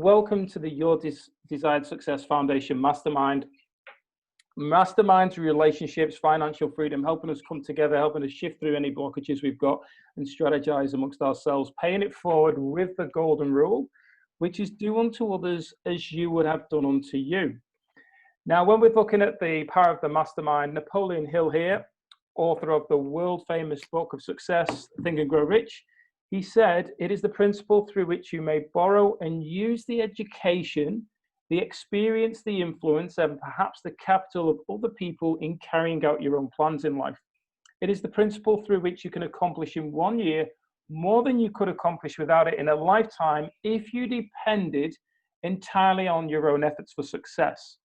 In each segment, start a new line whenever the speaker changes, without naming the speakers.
welcome to the Your Desired Success Foundation Mastermind. Masterminds, relationships, financial freedom, helping us come together, helping us shift through any blockages we've got and strategize amongst ourselves, paying it forward with the golden rule, which is do unto others as you would have done unto you. Now, when we're looking at the power of the mastermind, Napoleon Hill here, author of the world famous book of success, Think and Grow Rich, he said, it is the principle through which you may borrow and use the education, the experience, the influence, and perhaps the capital of other people in carrying out your own plans in life. It is the principle through which you can accomplish in 1 year more than you could accomplish without it in a lifetime if you depended entirely on your own efforts for success.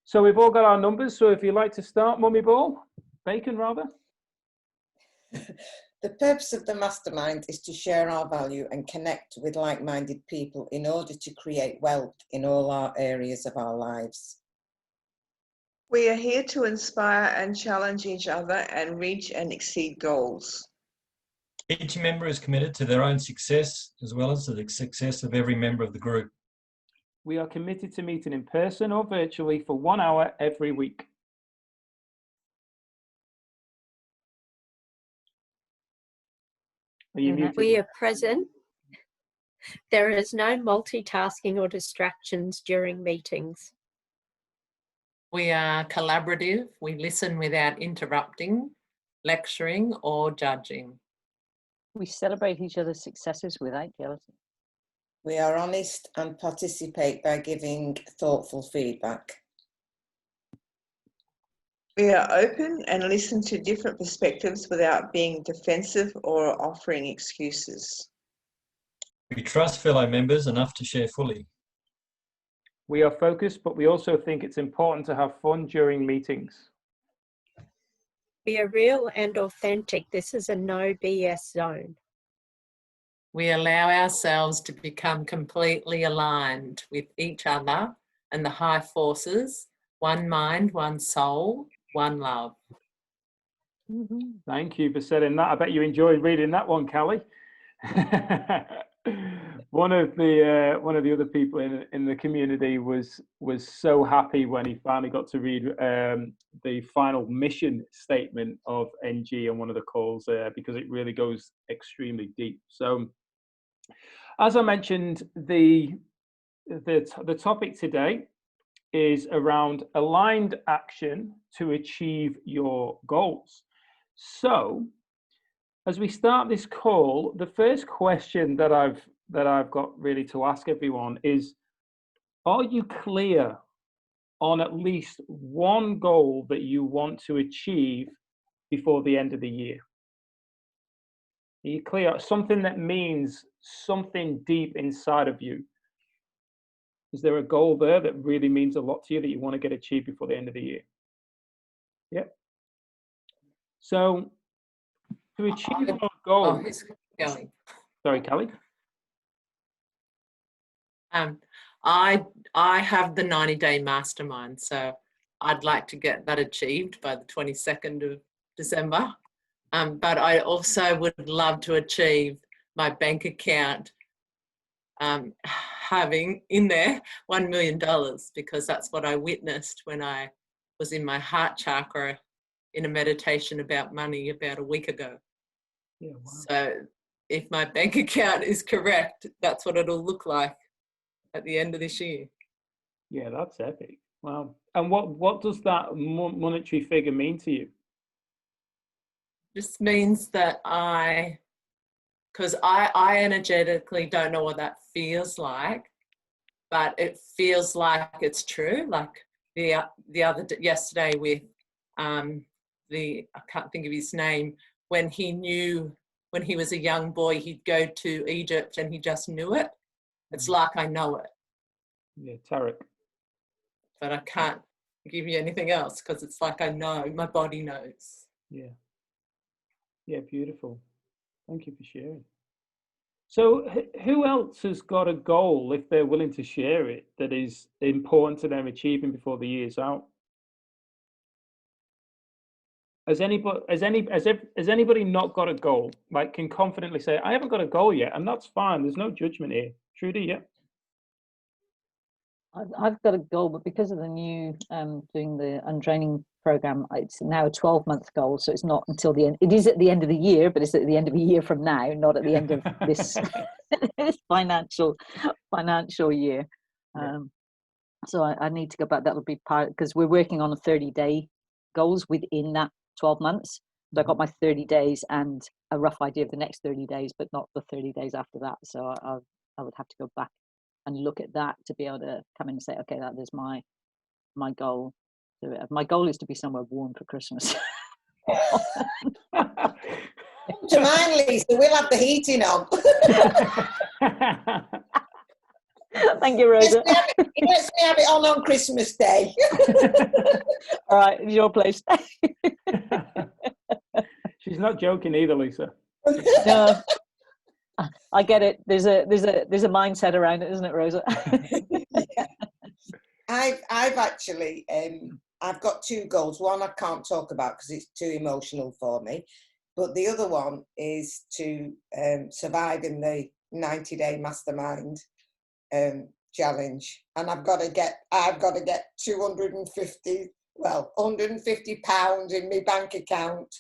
So we've all got our numbers. So if you'd like to start, Mummy Ball, Bacon rather.
The purpose of the mastermind is to share our value and connect with like-minded people in order to create wealth in all our areas of our lives.
We are here to inspire and challenge each other and reach and exceed goals.
Each member is committed to their own success as well as to the success of every member of the group.
We are committed to meeting in person or virtually for 1 hour every week.
We are present. There is no multitasking or distractions during meetings.
We are collaborative. We listen without interrupting, lecturing or judging.
We celebrate each other's successes without jealousy.
We are honest and participate by giving thoughtful feedback.
We are open and listen to different perspectives without being defensive or offering excuses.
We trust fellow members enough to share fully.
We are focused, but we also think it's important to have fun during meetings.
We are real and authentic. This is a no BS zone.
We allow ourselves to become completely aligned with each other and the high forces, one mind, one soul, one love.
Thank you for saying that. I bet you enjoyed reading that one, Callie. One of the other people in the community was so happy when he finally got to read the final mission statement of NG on one of the calls because it really goes extremely deep. So, as I mentioned, the topic today is around aligned action to achieve your goals. So, as we start this call, the first question that I've got really to ask everyone is, are you clear on at least one goal that you want to achieve before the end of the year? Are you clear? Something that means something deep inside of you. Is there a goal there that really means a lot to you that you want to get achieved before the end of the year? Yep. So to achieve our goal, sorry, Kelly.
I have the 90-day mastermind, so I'd like to get that achieved by the 22nd of December. But I also would love to achieve my bank account having in there $1 million, because that's what I witnessed when I was in my heart chakra in a meditation about money about a week ago.
Yeah, wow.
So if my bank account is correct, that's what it'll look like at the end of this year.
Yeah, that's epic. Wow. And what does that monetary figure mean to you?
Just means that because I energetically don't know what that feels like, but it feels like it's true. Like yesterday with I can't think of his name, when he was a young boy, he'd go to Egypt and he just knew it. It's like I know it.
Yeah, Tarek.
But I can't give you anything else because it's like I know, my body knows.
Yeah. Yeah, beautiful. Thank you for sharing. So who else has got a goal, if they're willing to share it, that is important to them achieving before the year's out? Has anybody not got a goal? Like, can confidently say, I haven't got a goal yet, and that's fine. There's no judgment here. Trudy, yeah?
I've got a goal, but because of the new doing the untraining program, it's now a 12-month goal. So it's not until the end. It is at the end of the year, but it's at the end of a year from now, not at the end of this, this financial year. So I need to go back. That'll be part, because we're working on a 30-day goals within that 12 months. So I got my 30 days and a rough idea of the next 30 days, but not the 30 days after that. So I would have to go back and look at that to be able to come in and say, okay, that is my goal. My goal is to be somewhere warm for Christmas.
To mine, Lisa, we'll have the heating on.
Thank you, Rosa.
Let's have it on Christmas Day.
All right, it's your place.
She's not joking either, Lisa.
No, I get it. There's a mindset around it, isn't it, Rosa?
Yeah. I've actually I've got two goals. One I can't talk about because it's too emotional for me, but the other one is to survive in the 90-day Mastermind challenge, and I've got to get 150 £150 in my bank account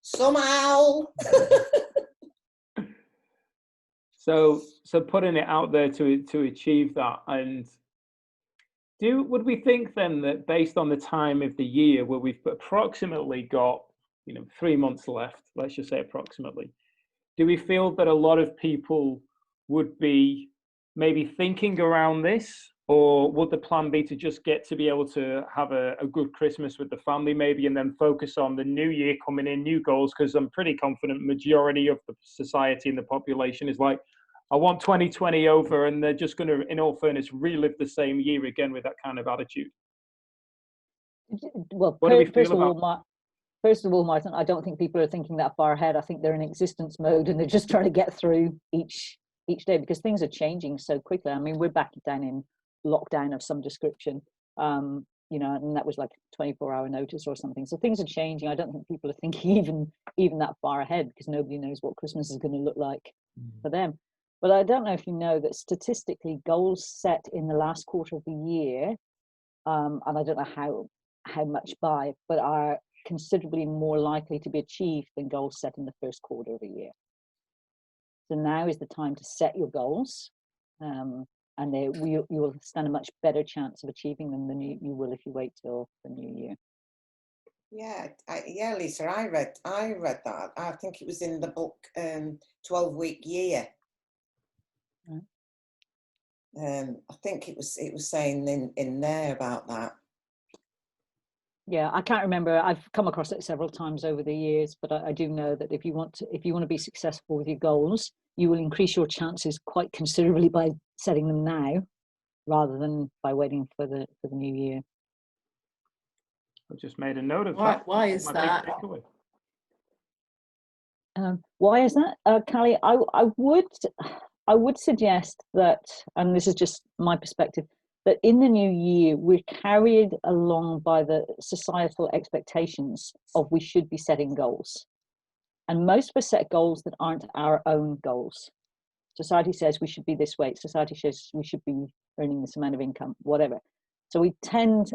somehow.
So putting it out there to achieve that, and would we think then that based on the time of the year where we've approximately got 3 months left, let's just say approximately, do we feel that a lot of people would be maybe thinking around this, or would the plan be to just get to be able to have a good Christmas with the family maybe, and then focus on the new year coming in, new goals? Because I'm pretty confident majority of the society and the population is like, I want 2020 over, and they're just going to, in all fairness, relive the same year again with that kind of attitude.
Well, first of all, Martin, I don't think people are thinking that far ahead. I think they're in existence mode and they're just trying to get through each day, because things are changing so quickly. I mean, we're back down in lockdown of some description, and that was like a 24-hour notice or something. So things are changing. I don't think people are thinking even that far ahead, because nobody knows what Christmas is going to look like for them. But I don't know if you know that statistically, goals set in the last quarter of the year, and I don't know how much by, but are considerably more likely to be achieved than goals set in the first quarter of the year. So now is the time to set your goals, and you will stand a much better chance of achieving them than you will if you wait till the new year.
Yeah, Lisa, I read that. I think it was in the book 12-Week Year. I think it was saying in there about that.
Yeah, I can't remember. I've come across it several times over the years, but I do know that if you want to be successful with your goals, you will increase your chances quite considerably by setting them now, rather than by waiting for the new year.
I just made a note of that.
Why is that?
Why is that, Callie? I would suggest that, and this is just my perspective, that in the new year we're carried along by the societal expectations of we should be setting goals, and most of us set goals that aren't our own goals. Society says we should be this way. Society says we should be earning this amount of income, whatever. So we tend,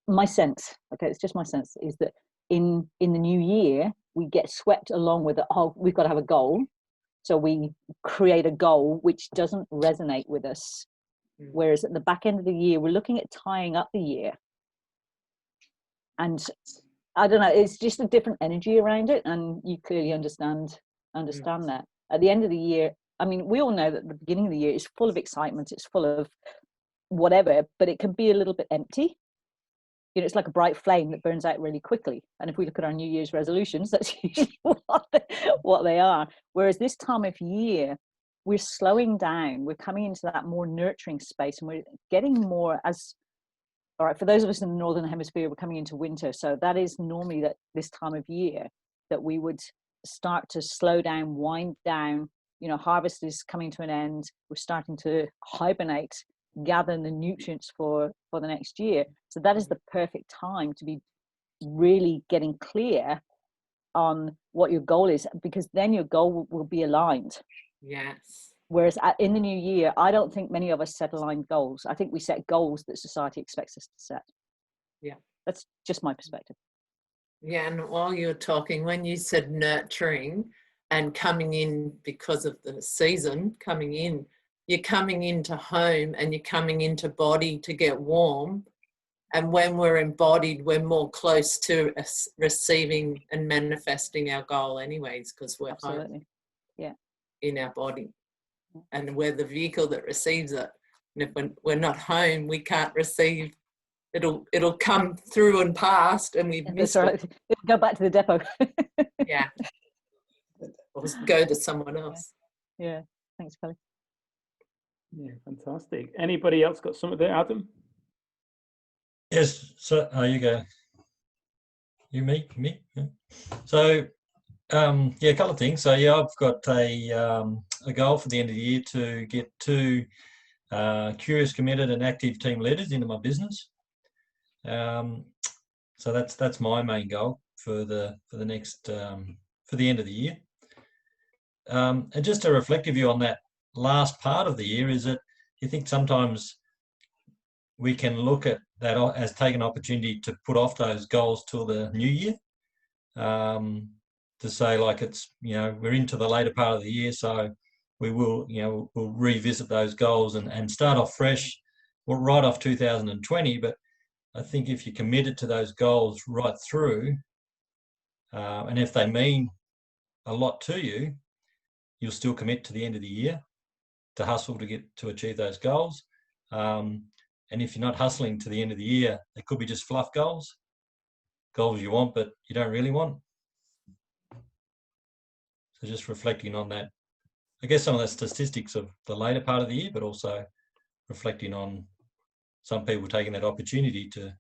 my sense, okay, it's just my sense, is that in the new year we get swept along with it. Oh, we've got to have a goal. So we create a goal which doesn't resonate with us. Whereas at the back end of the year, we're looking at tying up the year. And I don't know, it's just a different energy around it. And you clearly understand that. At the end of the year, I mean, we all know that the beginning of the year is full of excitement. It's full of whatever, but it can be a little bit empty. It's like a bright flame that burns out really quickly. And if we look at our New Year's resolutions, that's usually what they are. Whereas this time of year, we're slowing down. We're coming into that more nurturing space, and we're getting more all right, for those of us in the Northern Hemisphere, we're coming into winter. So that is normally that this time of year that we would start to slow down, wind down. Harvest is coming to an end. We're starting to hibernate, gather the nutrients for the next year. So that is the perfect time to be really getting clear on what your goal is, because then your goal will be aligned.
Yes.
Whereas in the new year, I don't think many of us set aligned goals. I think we set goals that society expects us to set.
Yeah.
That's just my perspective.
Yeah, and while you were talking, when you said nurturing and coming in because of the season, you're coming into home and you're coming into body to get warm. And when we're embodied, we're more close to receiving and manifesting our goal anyways, because we're
Absolutely.
home in our body. And we're the vehicle that receives it. And if we're not home, we can't receive. It'll come through and past, and we've missed it.
It'll go back to the depot.
Yeah. Or go to someone else.
Yeah. Thanks, Kelly.
Yeah, fantastic. Anybody else got something there, Adam?
Yes, so you go. You, me? Yeah. So, yeah, a couple of things. So, yeah, I've got a goal for the end of the year to get 2 curious, committed, and active team leaders into my business. So that's my main goal for the next for the end of the year. And just a reflective view on that last part of the year is that you think sometimes we can look at that as take an opportunity to put off those goals till the new year, to say like it's, we're into the later part of the year, so we will, we'll revisit those goals and start off fresh, well, right off 2020. But I think if you're committed to those goals right through, and if they mean a lot to you, you'll still commit to the end of the year to hustle to achieve those goals. And if you're not hustling to the end of the year, they could be just fluff goals you want, but you don't really want. So just reflecting on that, I guess some of the statistics of the later part of the year, but also reflecting on some people taking that opportunity to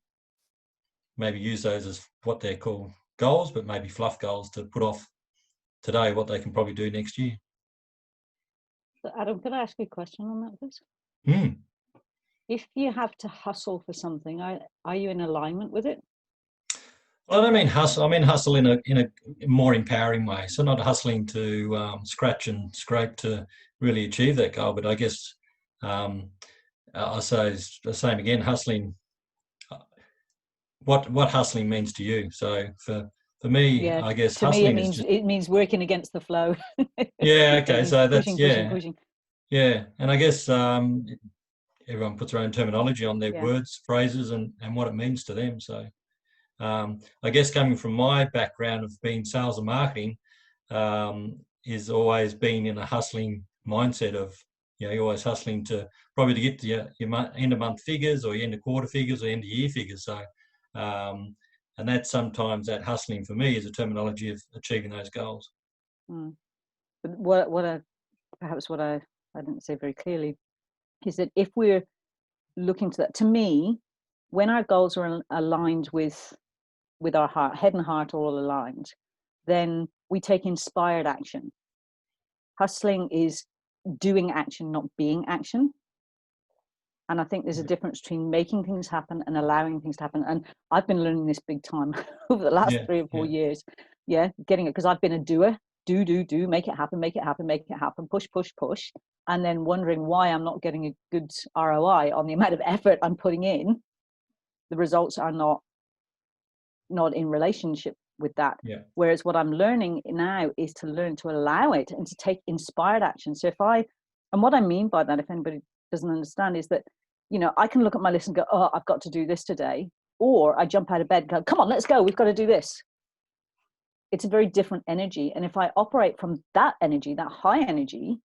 maybe use those as what they're called goals, but maybe fluff goals to put off today what they can probably do next year.
So Adam, could I ask you a question on that, please? If you have to hustle for something, are you in alignment with it?
Well, I don't mean hustle. I mean hustle in a more empowering way. So not hustling to scratch and scrape to really achieve that goal. But I guess I'll say the same again. Hustling. What hustling means to you? So for me, I guess
to
hustling
me it means working against the flow.
Yeah. Okay. So that's
pushing.
Yeah, and I guess everyone puts their own terminology on their words, phrases, and what it means to them. So. I guess coming from my background of being sales and marketing, is always being in a hustling mindset of, you're always hustling to probably to get to your end of month figures or your end of quarter figures or end of year figures. So, and that's sometimes that hustling for me is a terminology of achieving those goals.
But what I didn't say very clearly is that if we're looking to that, to me, when our goals are aligned with our heart, head and heart all aligned, then we take inspired action. Hustling is doing action, not being action. And I think there's a difference between making things happen and allowing things to happen. And I've been learning this big time over the last 3 or 4 years. Yeah, getting it, because I've been a doer, do, make it happen, push. And then wondering why I'm not getting a good ROI on the amount of effort I'm putting in. The results are not in relationship with that. Whereas what I'm learning now is to learn to allow it and to take inspired action. So and what I mean by that, if anybody doesn't understand, is that, I can look at my list and go, oh, I've got to do this today. Or I jump out of bed and go, come on, let's go. We've got to do this. It's a very different energy. And if I operate from that energy, that high energy,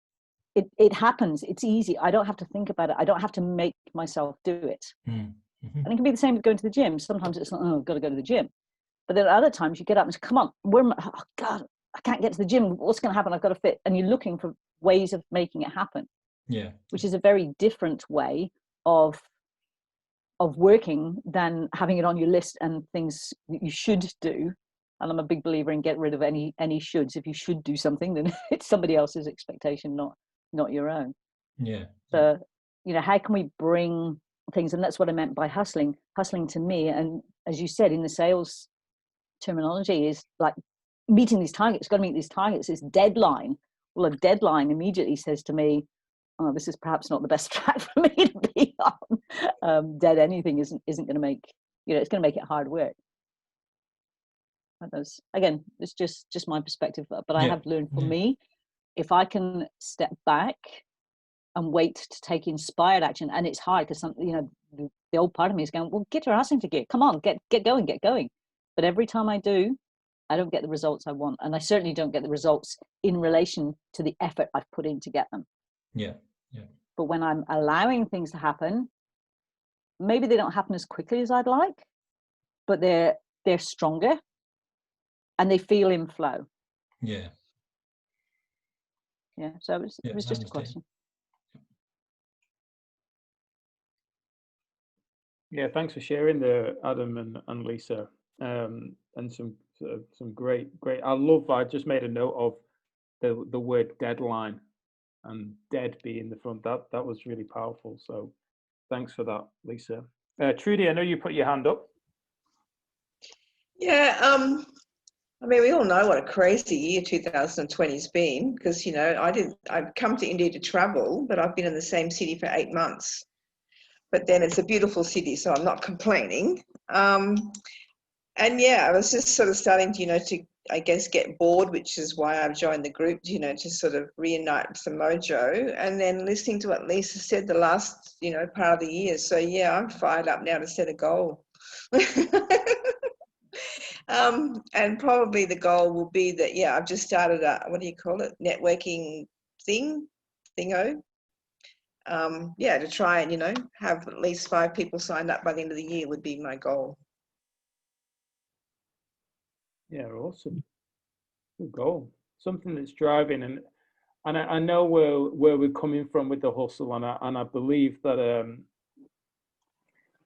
it happens. It's easy. I don't have to think about it. I don't have to make myself do it. And it can be the same with going to the gym. Sometimes it's like, oh, I've got to go to the gym. But then at other times you get up and say, come on, oh God, I can't get to the gym. What's going to happen? I've got to fit. And you're looking for ways of making it happen. Yeah. Which is a very different way of working than having it on your list and things that you should do. And I'm a big believer in get rid of any shoulds. If you should do something, then it's somebody else's expectation, not your own. Yeah. So, how can we bring things? And that's what I meant by hustling. Hustling to me, and as you said, in the sales terminology, is like meeting these targets. Got to meet these targets. This deadline Well, a deadline immediately says to me, oh, this is perhaps not the best track for me to be on. Dead anything isn't going to make, it's going to make it hard work. Again, it's just my perspective, but I have learned for me, if I can step back and wait to take inspired action, and it's hard because the old part of me is going, well, get your ass into gear, come on, get going. But every time I do, I don't get the results I want, and I certainly don't get the results in relation to the effort I've put in to get them.
Yeah.
But when I'm allowing things to happen, maybe they don't happen as quickly as I'd like, but they're stronger and they feel in flow.
Yeah.
So it was just a question.
Yeah, thanks for sharing there, Adam and Lisa, and some great. I just made a note of the word deadline, and dead being the front. That was really powerful. So thanks for that, Lisa. Trudy, I know you put your hand up.
Yeah, I mean, we all know what a crazy year 2020 has been, because, I've come to India to travel, but I've been in the same city for 8 months. But then it's a beautiful city, so I'm not complaining. And yeah, I was just sort of starting to, I guess, get bored, which is why I've joined the group, to sort of reignite some mojo. And then listening to what Lisa said the last, part of the year. So yeah, I'm fired up now to set a goal. And probably the goal will be that, I've just started a, what do you call it, networking thingo. To try and, have at least 5 people signed up by the end of the year would be my goal.
Yeah, awesome. Good goal. Something that's driving, and I know where we're coming from with the hustle, and I believe that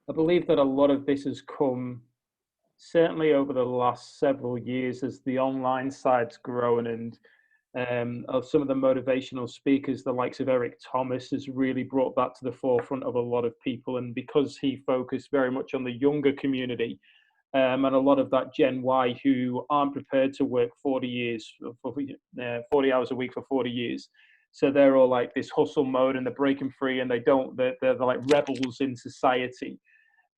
a lot of this has come certainly over the last several years as the online side's grown, and of some of the motivational speakers, the likes of Eric Thomas, has really brought that to the forefront of a lot of people. And because he focused very much on the younger community, and a lot of that Gen Y who aren't prepared to work 40 hours a week for 40 years. So they're all like this hustle mode, and they're breaking free, and they're like rebels in society.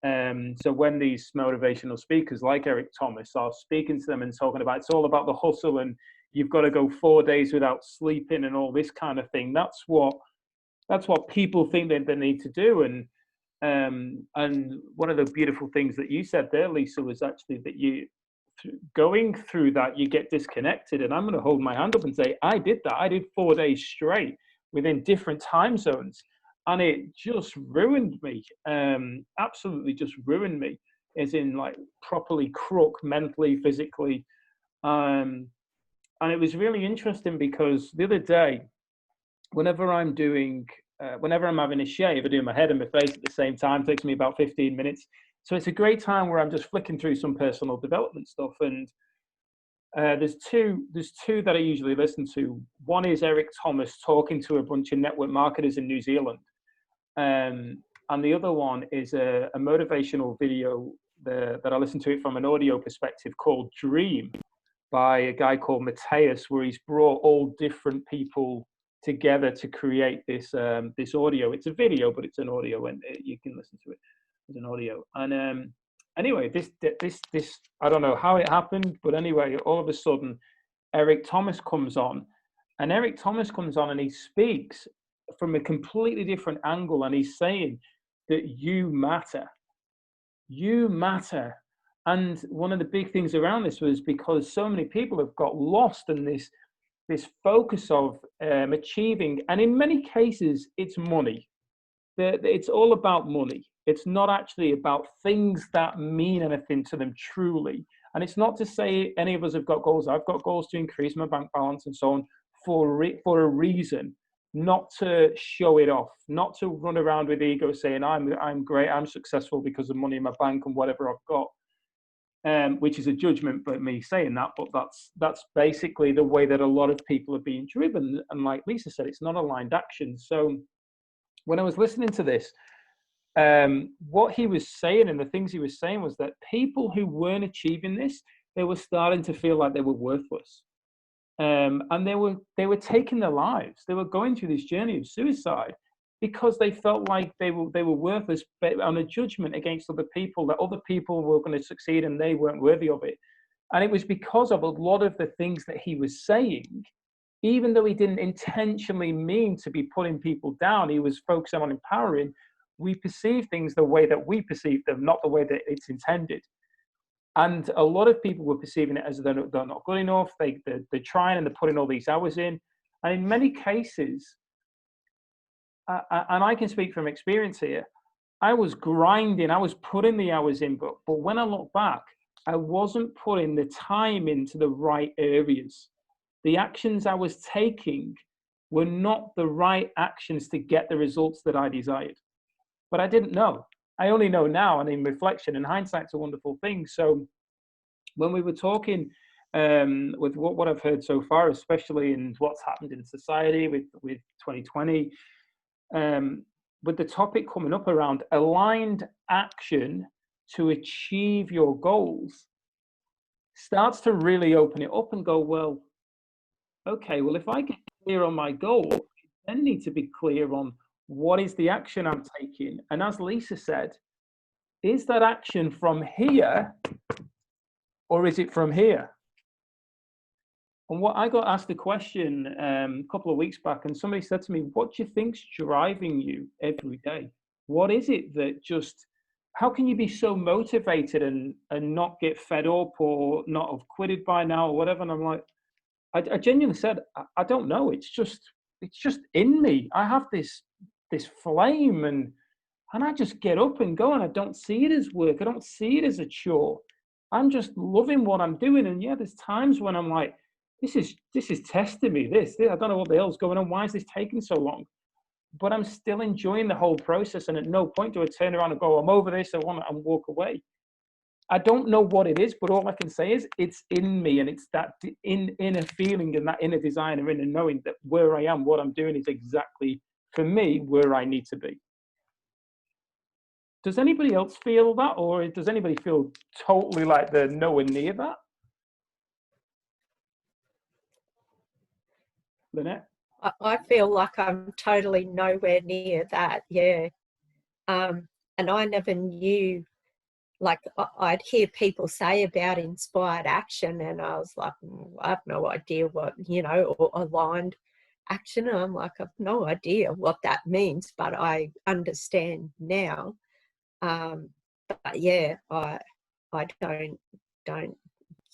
So when these motivational speakers like Eric Thomas are speaking to them and talking about it's all about the hustle, and you've got to go 4 days without sleeping and all this kind of thing, that's what people think that they need to do. And one of the beautiful things that you said there, Lisa, was actually that you going through that, you get disconnected. And I'm going to hold my hand up and say, I did that. I did 4 days straight within different time zones. And it just ruined me, absolutely just ruined me, as in like properly crook mentally, physically. And it was really interesting because the other day, whenever I'm having a shave, I do my head and my face at the same time. It takes me about 15 minutes. So it's a great time where I'm just flicking through some personal development stuff. And there's two that I usually listen to. One is Eric Thomas talking to a bunch of network marketers in New Zealand. And the other one is a motivational video that I listen to it from an audio perspective called Dream by a guy called Mateus, where he's brought all different people together to create this audio. It's a video, but it's an audio, and you can listen to it as an audio. And anyway, this I don't know how it happened, but anyway, all of a sudden, Eric Thomas comes on, and he speaks from a completely different angle, and he's saying that you matter. And one of the big things around this was because so many people have got lost in this focus of achieving, and in many cases it's money. It's all about money. It's not actually about things that mean anything to them truly. And it's not to say any of us have got goals. I've got goals to increase my bank balance and so on for a reason, not to show it off, not to run around with ego saying I'm great, I'm successful because of money in my bank and whatever I've got. Which is a judgment by me saying that, but that's basically the way that a lot of people are being driven. And like Lisa said, it's not aligned action. So when I was listening to this, what he was saying and the things he was saying was that people who weren't achieving this, they were starting to feel like they were worthless. and they were taking their lives. They were going through this journey of suicide because they felt like they were worthless on a judgment against other people, that other people were going to succeed and they weren't worthy of it. And it was because of a lot of the things that he was saying, even though he didn't intentionally mean to be putting people down, he was focusing on empowering. We perceive things the way that we perceive them, not the way that it's intended. And a lot of people were perceiving it as they're not good enough. They're trying and they're putting all these hours in. And in many cases, and I can speak from experience here, I was grinding, I was putting the hours in, but when I look back, I wasn't putting the time into the right areas. The actions I was taking were not the right actions to get the results that I desired. But I didn't know. I only know now, and in reflection, and hindsight's a wonderful thing. So when we were talking with what I've heard so far, especially in what's happened in society with 2020, with the topic coming up around aligned action to achieve your goals, starts to really open it up and go, well, okay, well, if I get clear on my goal, I then need to be clear on what is the action I'm taking. And as Lisa said, is that action from here or is it from here? And what I got asked a question a couple of weeks back, and somebody said to me, what do you think's driving you every day? What is it that just, how can you be so motivated and not get fed up or not have quitted by now or whatever? And I'm like, I genuinely said, I don't know. It's just in me. I have this flame and I just get up and go, and I don't see it as work. I don't see it as a chore. I'm just loving what I'm doing. And yeah, there's times when I'm like, this is testing me. I don't know what the hell's going on. Why is this taking so long? But I'm still enjoying the whole process. And at no point do I turn around and go, I'm over this, and walk away. I don't know what it is, but all I can say is it's in me, and it's that inner feeling and that inner desire and inner knowing that where I am, what I'm doing is exactly, for me, where I need to be. Does anybody else feel that, or does anybody feel totally like they're nowhere near that? Lynette?
I feel like I'm totally nowhere near that, yeah. And I never knew, like I'd hear people say about inspired action, and I was like, I have no idea what, or aligned action. And I'm like, I've no idea what that means, but I understand now. But yeah, I don't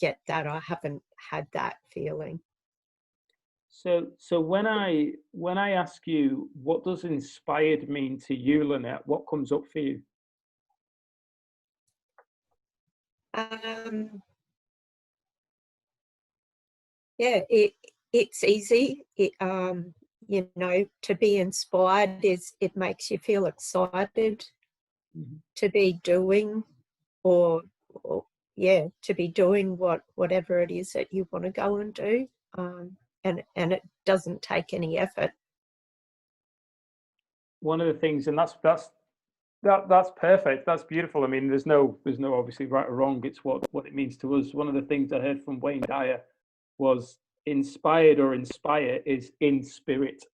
get that. I haven't had that feeling.
So when I ask you, what does inspired mean to you, Lynette, what comes up for you?
Yeah, it's easy. To be inspired it makes you feel excited to be doing, or to be doing whatever it is that you want to go and do. And it doesn't take any effort.
One of the things, and that's perfect. That's beautiful. I mean, there's no obviously right or wrong. It's what it means to us. One of the things I heard from Wayne Dyer was inspired or inspire is in spirit,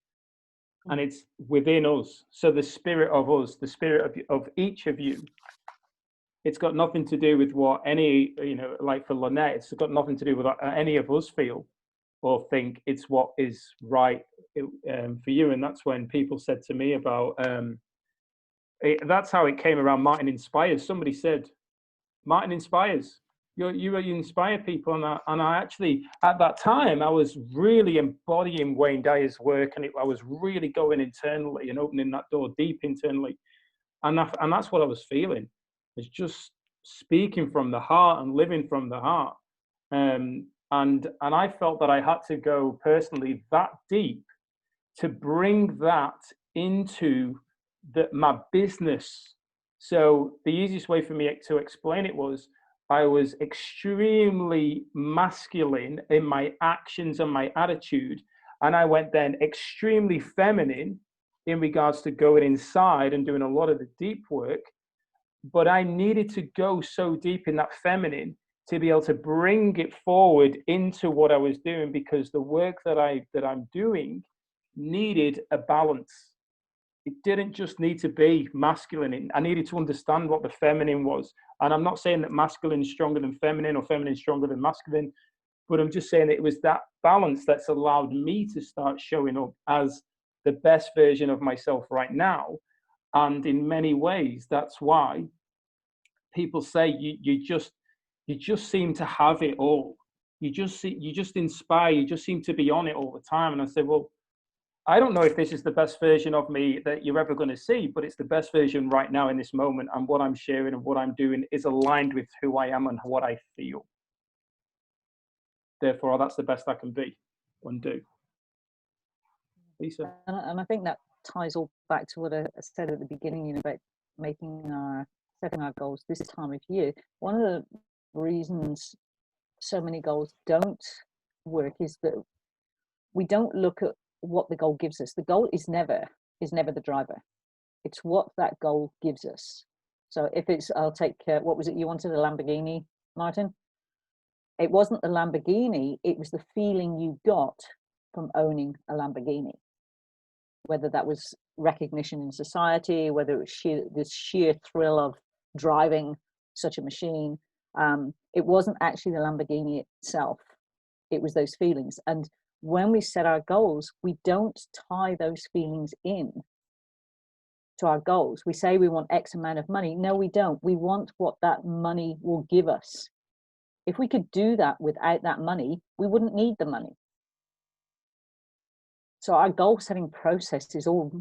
and it's within us. So the spirit of us, the spirit of each of you, it's got nothing to do with what any, like for Lynette, it's got nothing to do with what any of us feel or think. It's what is right for you. And that's when people said to me about, that's how it came around. Martin inspires. Somebody said, Martin inspires. You inspire people. And I actually, at that time, I was really embodying Wayne Dyer's work, and I was really going internally and opening that door deep internally. And that's what I was feeling. It's just speaking from the heart and living from the heart. And I felt that I had to go personally that deep to bring that into my business. So the easiest way for me to explain it was, I was extremely masculine in my actions and my attitude, and I went then extremely feminine in regards to going inside and doing a lot of the deep work. But I needed to go so deep in that feminine to be able to bring it forward into what I was doing, because the work that I'm doing needed a balance. It didn't just need to be masculine. I needed to understand what the feminine was. And I'm not saying that masculine is stronger than feminine or feminine is stronger than masculine, but I'm just saying that it was that balance that's allowed me to start showing up as the best version of myself right now. And in many ways, that's why people say you just seem to have it all. You just inspire. You just seem to be on it all the time. And I say, well, I don't know if this is the best version of me that you're ever going to see, but it's the best version right now in this moment. And what I'm sharing and what I'm doing is aligned with who I am and what I feel. Therefore, that's the best I can be and do. Lisa.
And I think that ties all back to what I said at the beginning, about setting our goals this time of year. One of the reasons so many goals don't work is that we don't look at what the goal gives us. The goal is never the driver. It's what that goal gives us. So if it's, I'll take, what was it you wanted, a Lamborghini, Martin? It wasn't the Lamborghini, it was the feeling you got from owning a Lamborghini. Whether that was recognition in society, whether it was this sheer thrill of driving such a machine. It wasn't actually the Lamborghini itself. It was those feelings. And when we set our goals, we don't tie those feelings in to our goals. We say we want X amount of money. No, we don't. We want what that money will give us. If we could do that without that money, we wouldn't need the money. So our goal setting process is all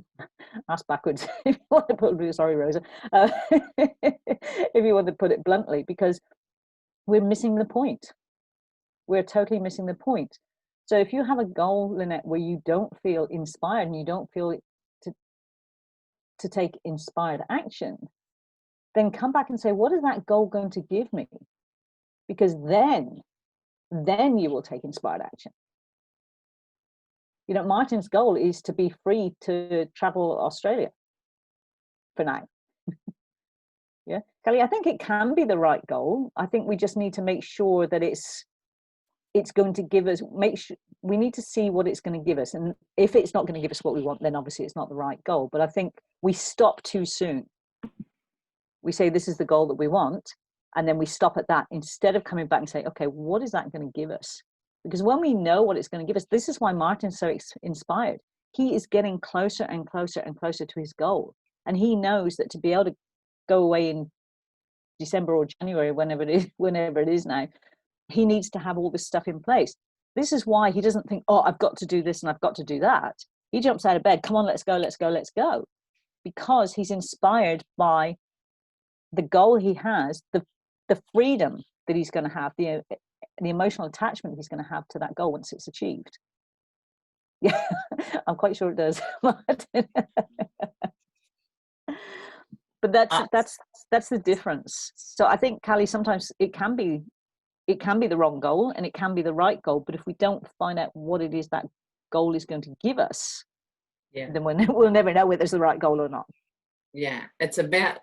ass backwards. If you want to put it, sorry, Rosa, if you want to put it bluntly, because we're missing the point. We're totally missing the point. So if you have a goal, Lynette, where you don't feel inspired and you don't feel to take inspired action, then come back and say, what is that goal going to give me? Because then you will take inspired action. Martin's goal is to be free to travel Australia for now. Yeah, Kelly, I think it can be the right goal. I think we just need to make sure that it's going to give us, we need to see what it's going to give us. And if it's not going to give us what we want, then obviously it's not the right goal. But I think we stop too soon. We say this is the goal that we want, and then we stop at that instead of coming back and say, okay, what is that going to give us? Because when we know what it's going to give us, this is why Martin's so inspired. He is getting closer and closer and closer to his goal. And he knows that to be able to go away in December or January, whenever it is now, he needs to have all this stuff in place. This is why he doesn't think, oh, I've got to do this and I've got to do that. He jumps out of bed, come on, let's go, let's go, let's go. Because he's inspired by the goal he has, the freedom that he's going to have, the emotional attachment he's going to have to that goal once it's achieved. Yeah, I'm quite sure it does. But that's the difference. So I think, Callie, sometimes it can be the wrong goal and it can be the right goal. But if we don't find out what it is that goal is going to give us, then we'll never know whether it's the right goal or not.
Yeah, it's about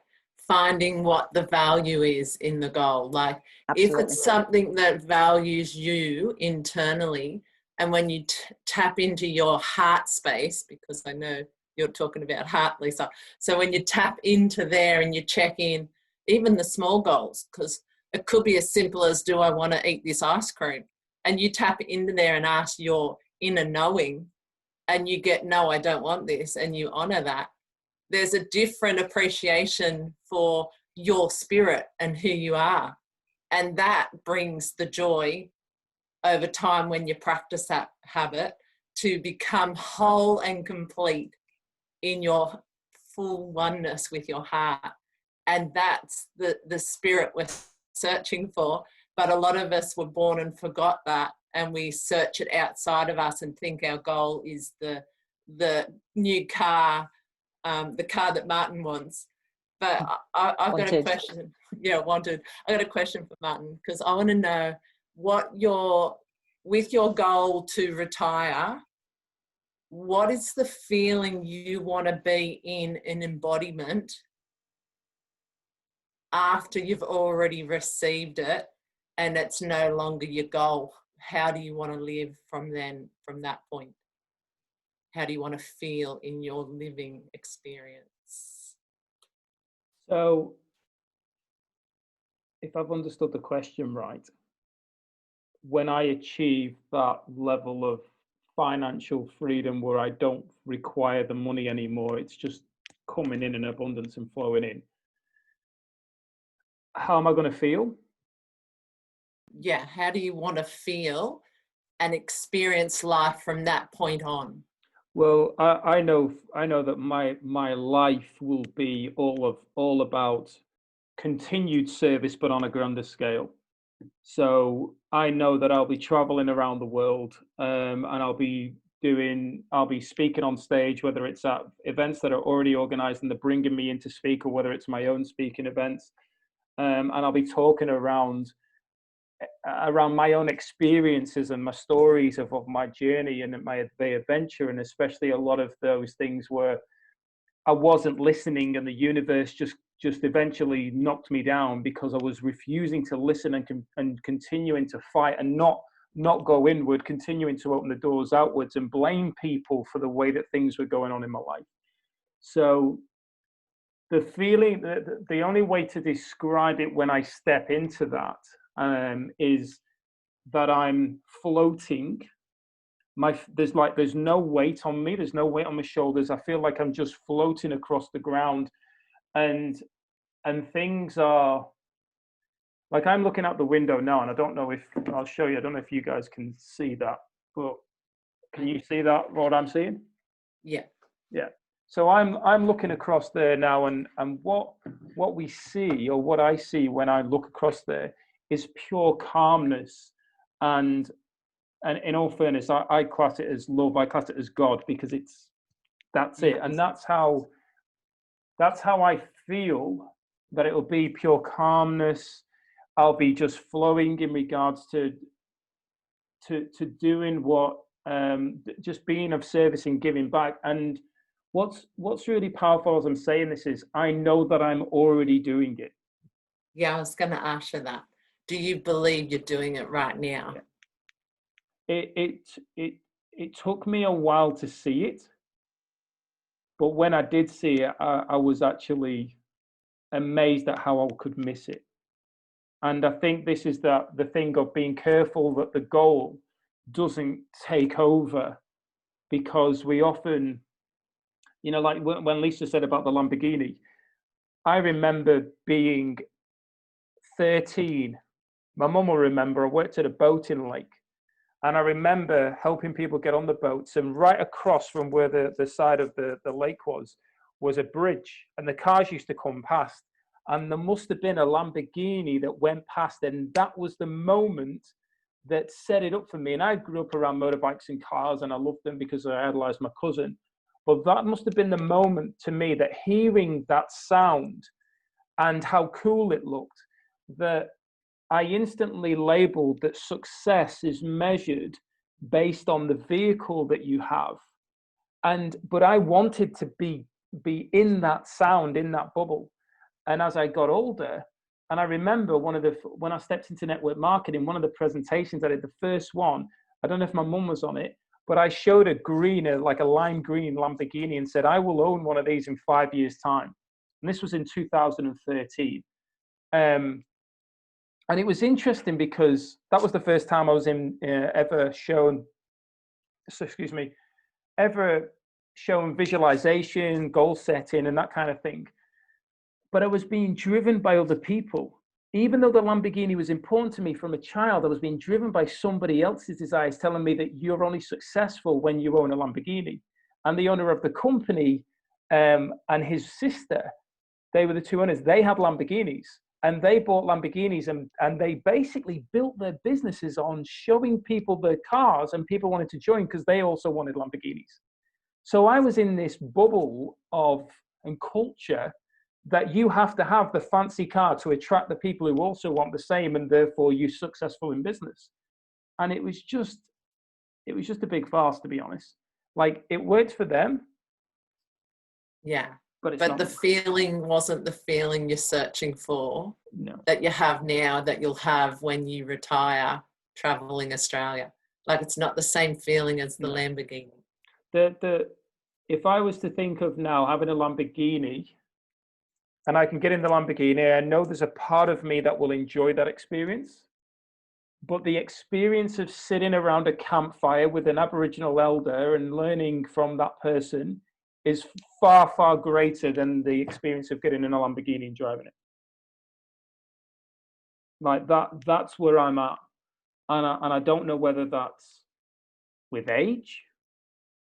finding what the value is in the goal. Like,
Absolutely.
if it's something that values you internally, and when you tap into your heart space, because I know you're talking about heart, Lisa. So when you tap into there and you check in, even the small goals, because it could be as simple as, do I want to eat this ice cream? And you tap into there and ask your inner knowing, and you get, no, I don't want this, and you honor that. There's a different appreciation for your spirit and who you are. And that brings the joy over time when you practice that habit to become whole and complete in your full oneness with your heart. And that's the spirit we're searching for. But a lot of us were born and forgot that, and we search it outside of us and think our goal is the new car, the car that Martin wants. But I've got a question. Yeah, wanted. I got a question for Martin, because I want to know what with your goal to retire, what is the feeling you want to be in an embodiment after you've already received it, and it's no longer your goal. How do you want to live from that point? How do you want to feel in your living experience?
So, if I've understood the question right, when I achieve that level of financial freedom where I don't require the money anymore, it's just coming in abundance and flowing in, how am I going to feel?
Yeah, how do you want to feel and experience life from that point on?
Well, I know that my life will be all about continued service, but on a grander scale. So I know that I'll be traveling around the world, and I'll be speaking on stage, whether it's at events that are already organized and they're bringing me in to speak, or whether it's my own speaking events. And I'll be talking around my own experiences and my stories of my journey and the adventure, and especially a lot of those things where I wasn't listening and the universe just eventually knocked me down because I was refusing to listen and continuing to fight and not go inward, continuing to open the doors outwards and blame people for the way that things were going on in my life. So the feeling, the only way to describe it when I step into that is that I'm floating. There's no weight on me. There's no weight on my shoulders. I feel like I'm just floating across the ground, and things are like, I'm looking out the window now, and I don't know if I'll show you. I don't know if you guys can see that, but can you see that, what I'm seeing?
Yeah.
Yeah. So I'm looking across there now, and what we see, or what I see when I look across there, is pure calmness. And in all fairness, I class it as love. I class it as God, because that's it. And that's how I feel that it'll be pure calmness. I'll be just flowing in regards to doing what, just being of service and giving back. And what's really powerful as I'm saying this is, I know that I'm already doing it.
Yeah, I was going to ask you that. Do you believe you're doing it right now?
It took me a while to see it, but when I did see it, I was actually amazed at how I could miss it. And I think this is the thing of being careful that the goal doesn't take over, because we often, like when Lisa said about the Lamborghini, I remember being 13. My mum will remember, I worked at a boating lake, and I remember helping people get on the boats, and right across from where the side of the lake was a bridge, and the cars used to come past, and there must have been a Lamborghini that went past, and that was the moment that set it up for me. And I grew up around motorbikes and cars, and I loved them because I idolized my cousin. But that must have been the moment to me, that hearing that sound and how cool it looked, that I instantly labeled that success is measured based on the vehicle that you have. But I wanted to be in that sound, in that bubble. And as I got older, and I remember when I stepped into network marketing, one of the presentations I did, the first one, I don't know if my mum was on it, but I showed like a lime green Lamborghini, and said, I will own one of these in 5 years' time. And this was in 2013. And it was interesting because that was the first time I was ever shown visualization, goal setting, and that kind of thing. But I was being driven by other people. Even though the Lamborghini was important to me from a child, I was being driven by somebody else's desires, telling me that you're only successful when you own a Lamborghini. And the owner of the company and his sister, they were the two owners. They had Lamborghinis, and they bought Lamborghinis, and they basically built their businesses on showing people their cars, and people wanted to join because they also wanted Lamborghinis. So I was in this bubble and culture that you have to have the fancy car to attract the people who also want the same, and therefore you're successful in business. And it was just a big farce, to be honest. Like, it worked for them.
Yeah.
But it's
But
not
the feeling wasn't the feeling you're searching for
no.
that you have now, that you'll have when you retire traveling Australia. Like, it's not the same feeling as the
No.
Lamborghini.
If I was to think of now having a Lamborghini, and I can get in the Lamborghini, I know there's a part of me that will enjoy that experience. But the experience of sitting around a campfire with an Aboriginal elder and learning from that person is far, far greater than the experience of getting in a Lamborghini and driving it. Like that's where I'm at. And I don't know whether that's with age,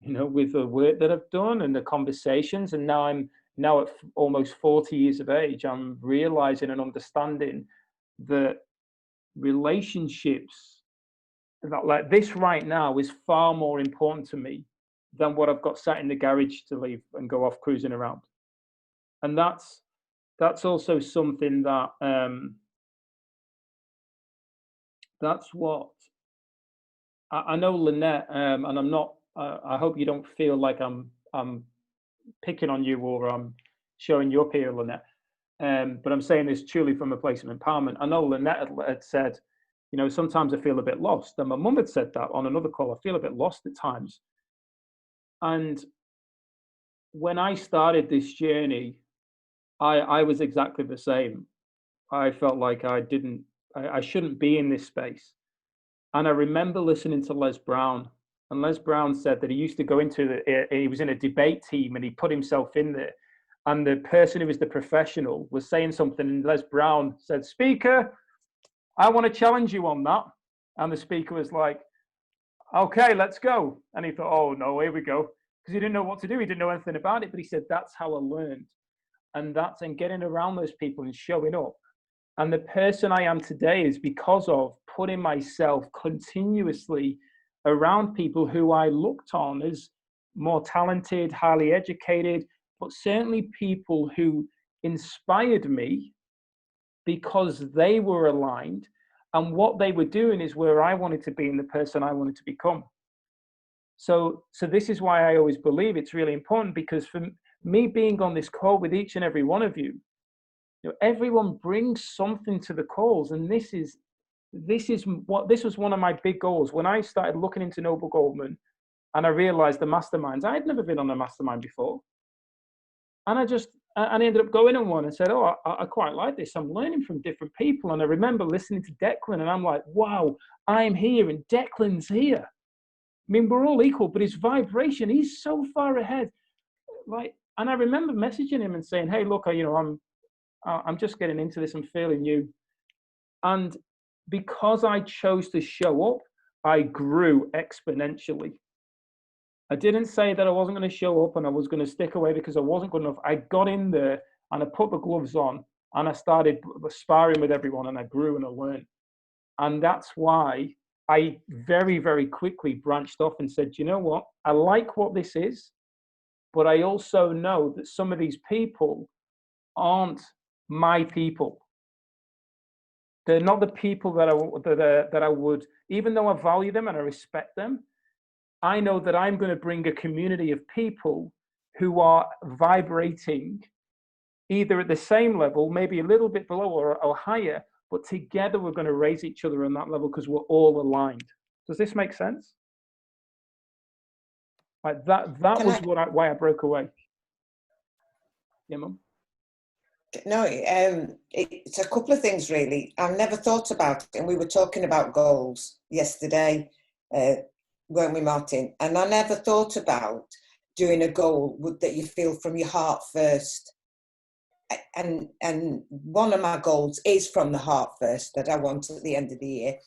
with the work that I've done and the conversations. And now at almost 40 years of age, I'm realizing and understanding that relationships that like this right now is far more important to me than what I've got sat in the garage to leave and go off cruising around. And that's also something that that's what I know, Lynette, and I'm not. I hope you don't feel like I'm picking on you or I'm showing you up here, Lynette. But I'm saying this truly from a place of empowerment. I know Lynette had said, sometimes I feel a bit lost. And my mum had said that on another call. I feel a bit lost at times. And when I started this journey, I was exactly the same. I felt like I shouldn't be in this space. And I remember listening to Les Brown, and Les Brown said that he used to go he was in a debate team and he put himself in there. And the person who was the professional was saying something, and Les Brown said, "Speaker, I want to challenge you on that." And the speaker was like, "Okay, let's go." And he thought, "Oh no, here we go." Because he didn't know what to do. He didn't know anything about it. But he said, "That's how I learned." And getting around those people and showing up. And the person I am today is because of putting myself continuously around people who I looked on as more talented, highly educated, but certainly people who inspired me because they were aligned, and what they were doing is where I wanted to be and the person I wanted to become. So this is why I always believe it's really important, because for me being on this call with each and every one of you, everyone brings something to the calls, and this was one of my big goals when I started looking into Noble Goldman, and I realized the masterminds. I had never been on a mastermind before, and I ended up going on one and said, "Oh, I quite like this. I'm learning from different people." And I remember listening to Declan, and I'm like, "Wow, I'm here, and Declan's here." I mean, we're all equal, but his vibration, he's so far ahead. And I remember messaging him and saying, "Hey, look, I'm just getting into this. I'm feeling you." And because I chose to show up, I grew exponentially. I didn't say that I wasn't going to show up and I was going to stick away because I wasn't good enough. I got in there and I put the gloves on and I started sparring with everyone, and I grew and I learned. And that's why I very, very quickly branched off and said, "You know what? I like what this is, but I also know that some of these people aren't my people. They're not the people that I would, even though I value them and I respect them, I know that I'm going to bring a community of people who are vibrating either at the same level, maybe a little bit below or higher, but together we're going to raise each other on that level because we're all aligned." Does this make sense? Like that was why I broke away. Yeah, Mum?
No, it's a couple of things really. I've never thought about it, and we were talking about goals yesterday, weren't we, Martin? And I never thought about doing a goal that you feel from your heart first. And one of my goals is from the heart first, that I want at the end of the year.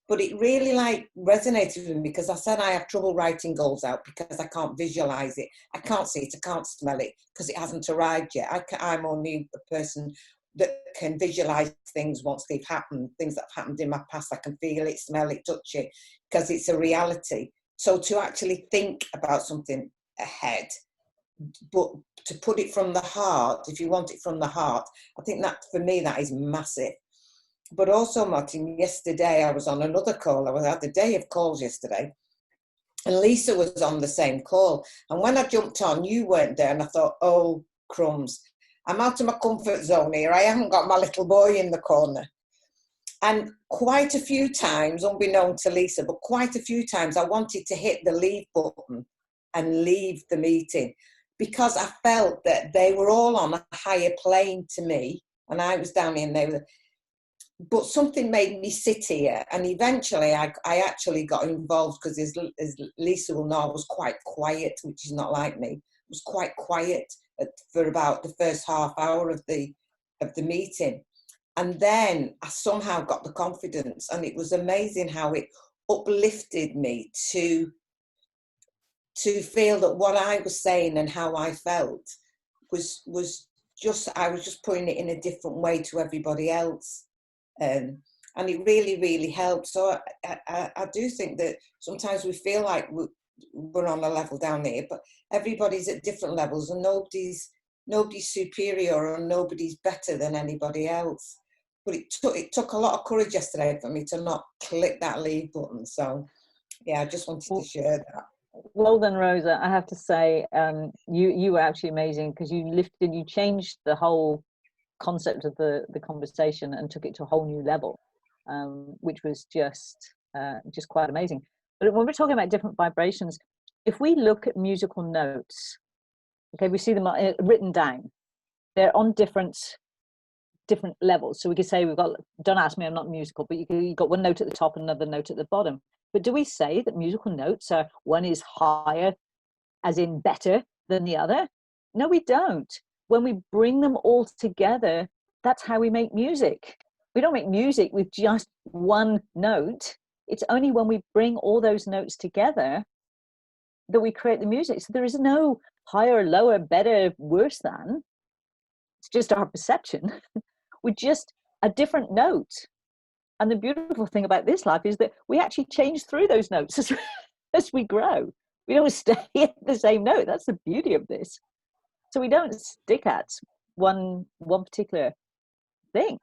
But it really resonated with me because I said I have trouble writing goals out because I can't visualize it. I can't see it. I can't smell it because it hasn't arrived yet. I'm only a person that can visualize things once they've happened, things that have happened in my past. I can feel it, smell it, touch it, because it's a reality. So to actually think about something ahead, but to put it from the heart, if you want it from the heart, I think that for me, that is massive. But also, Martin, yesterday I was on another call. I had a day of calls yesterday, and Lisa was on the same call. And when I jumped on, you weren't there, and I thought, oh, crumbs. I'm out of my comfort zone here. I haven't got my little boy in the corner. And quite a few times, unbeknown to Lisa, but quite a few times I wanted to hit the leave button and leave the meeting, because I felt that they were all on a higher plane to me and I was down here and they were, but something made me sit here. And eventually I actually got involved, because as Lisa will know, I was quite quiet, which is not like me. I was quite quiet for about the first half hour of the meeting. And then I somehow got the confidence, and it was amazing how it uplifted me to feel that what I was saying and how I felt was just, I was just putting it in a different way to everybody else. And it really, really helped. So I do think that sometimes we feel like we're on a level down there, but everybody's at different levels, and nobody's superior or nobody's better than anybody else. But it took a lot of courage yesterday for me to not click that leave button. So yeah, I just wanted to share that.
Well done, Rosa. I have to say, you were actually amazing, because you changed the whole concept of the conversation and took it to a whole new level, which was just quite amazing. But when we're talking about different vibrations, if we look at musical notes, okay, we see them written down. They're on different levels. So we could say we've got, don't ask me, I'm not musical, but you've got one note at the top and another note at the bottom. But do we say that musical notes are, one is higher, as in better than the other? No, we don't. When we bring them all together, that's how we make music. We don't make music with just one note. It's only when we bring all those notes together that we create the music. So there is no higher, lower, better, worse than. It's just our perception. We're just a different note. And the beautiful thing about this life is that we actually change through those notes as we grow. We don't stay at the same note. That's the beauty of this. So we don't stick at one particular thing.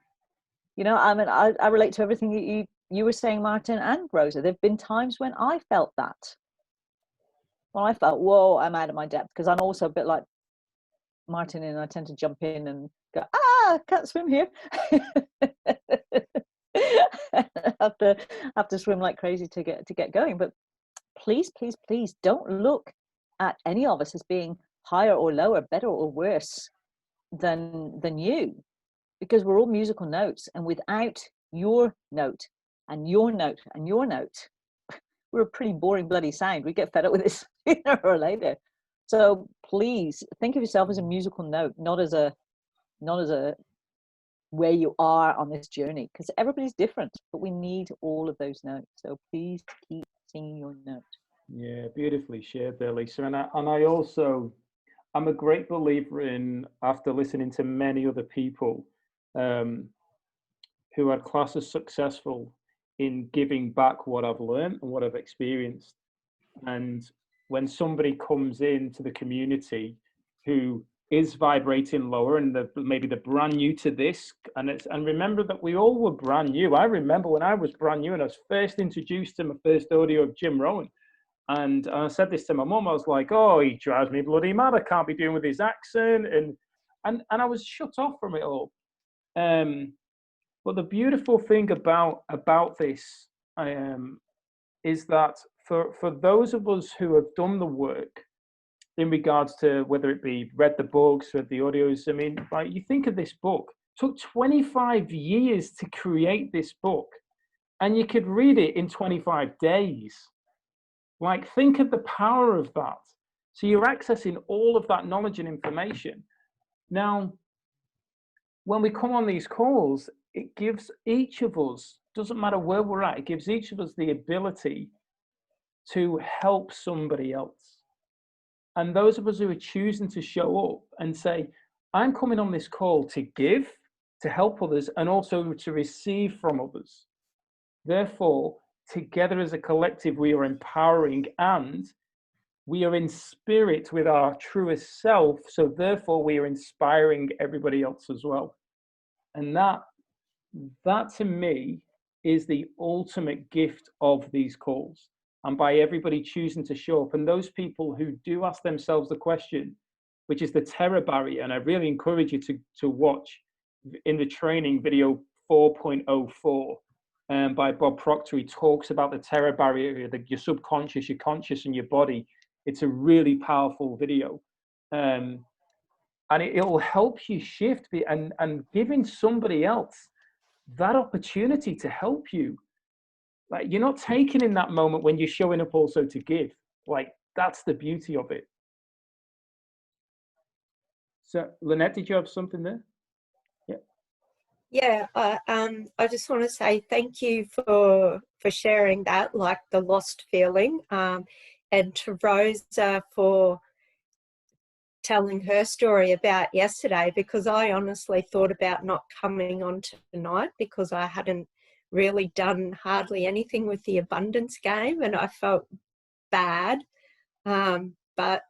You know, I mean, I relate to everything that you were saying, Martin and Rosa. There have been times when I felt that. When I felt, whoa, I'm out of my depth, because I'm also a bit like Martin, and I tend to jump in and go, I can't swim here. have to swim like crazy to get going. But please don't look at any of us as being higher or lower, better or worse than you, because we're all musical notes, and without your note and your note and your note, we're a pretty boring bloody sound. We get fed up with this sooner or later. So please think of yourself as a musical note, not as a where you are on this journey, because everybody's different, but we need all of those notes. So please keep singing your note.
Yeah, beautifully shared there, Lisa. And I also, I'm a great believer in, after listening to many other people who are classed as successful, in giving back what I've learned and what I've experienced. And when somebody comes into the community who is vibrating lower, and maybe they're brand new to this, and remember that we all were brand new. I remember when I was brand new and I was first introduced to my first audio of Jim Rohn, and I said this to my mum. I was like, "Oh, he drives me bloody mad. I can't be doing with his accent," and I was shut off from it all. But the beautiful thing about this is that for those of us who have done the work, in regards to whether it be read the books, read the audios, I mean, like, you think of this book, it took 25 years to create this book, and you could read it in 25 days. Like, think of the power of that. So you're accessing all of that knowledge and information. Now, when we come on these calls, it gives each of us, doesn't matter where we're at, it gives each of us the ability to help somebody else. And those of us who are choosing to show up and say, I'm coming on this call to give, to help others, and also to receive from others. Therefore, together as a collective, we are empowering, and we are in spirit with our truest self. So therefore, we are inspiring everybody else as well. And that to me is the ultimate gift of these calls. And by everybody choosing to show up, and those people who do ask themselves the question, which is the terror barrier. And I really encourage you to watch in the training video 4.04 by Bob Proctor. He talks about the terror barrier, your subconscious, your conscious, and your body. It's a really powerful video. And it'll help you shift and giving somebody else that opportunity to help you. Like, you're not taking in that moment when you're showing up also to give. Like, that's the beauty of it. So, Lynette, did you have something there?
Yeah, I just want to say thank you for sharing that, like the lost feeling, and to Rosa for telling her story about yesterday, because I honestly thought about not coming on tonight because I hadn't really done hardly anything with the abundance game, and I felt bad. But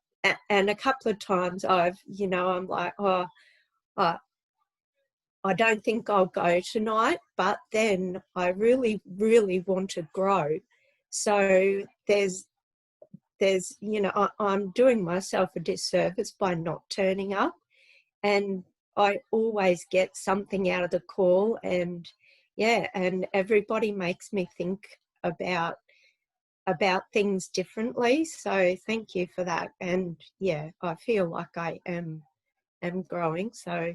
a couple of times I'm like, oh, I don't think I'll go tonight, but then I really, really want to grow. So there's I'm doing myself a disservice by not turning up, and I always get something out of the call, and everybody makes me think about things differently. So thank you for that. And I feel like I am growing. So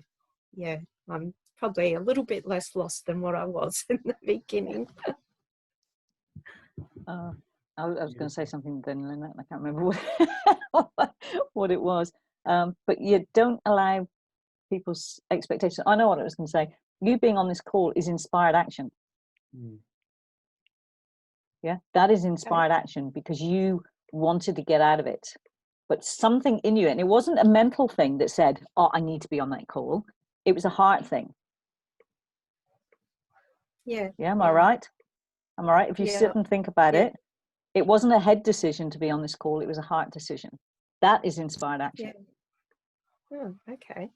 I'm probably a little bit less lost than what I was in the beginning.
I was going to say something then, Lynette, I can't remember what it was. But you don't allow people's expectations. I know what I was going to say. You being on this call is inspired action. Yeah, that is inspired action because you wanted to get out of it. But something in you, and it wasn't a mental thing that said, oh, I need to be on that call. It was a heart thing.
Yeah.
Yeah, am I right? Am I right? If you sit and think about it, it wasn't a head decision to be on this call. It was a heart decision. That is inspired action.
Yeah. Oh, okay.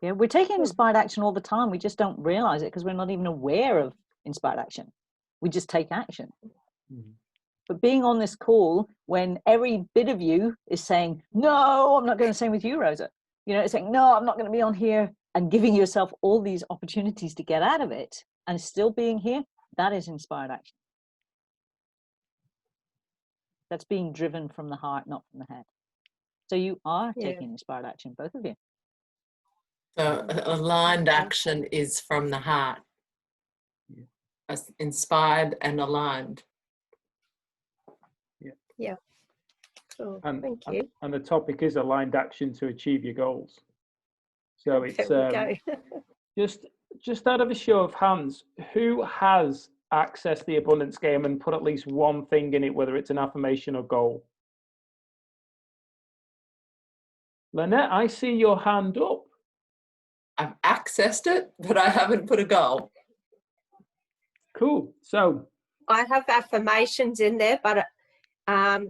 Yeah, we're taking inspired action all the time. We just don't realize it because we're not even aware of inspired action. We just take action. But being on this call when every bit of you is saying, no, I'm not going to same with you, Rosa. It's saying, no, I'm not going to be on here, and giving yourself all these opportunities to get out of it and still being here, that is inspired action. That's being driven from the heart, not from the head. So you are taking inspired action, both of you.
So aligned action is from the heart. Inspired and aligned.
Yeah. Cool.
And,
thank you.
And the topic is aligned action to achieve your goals. So it's just out of a show of hands, who has accessed the abundance game and put at least one thing in it, whether it's an affirmation or goal? Lynette, I see your hand up.
I've accessed it, but I haven't put a goal.
Cool. So
I have affirmations in there, but I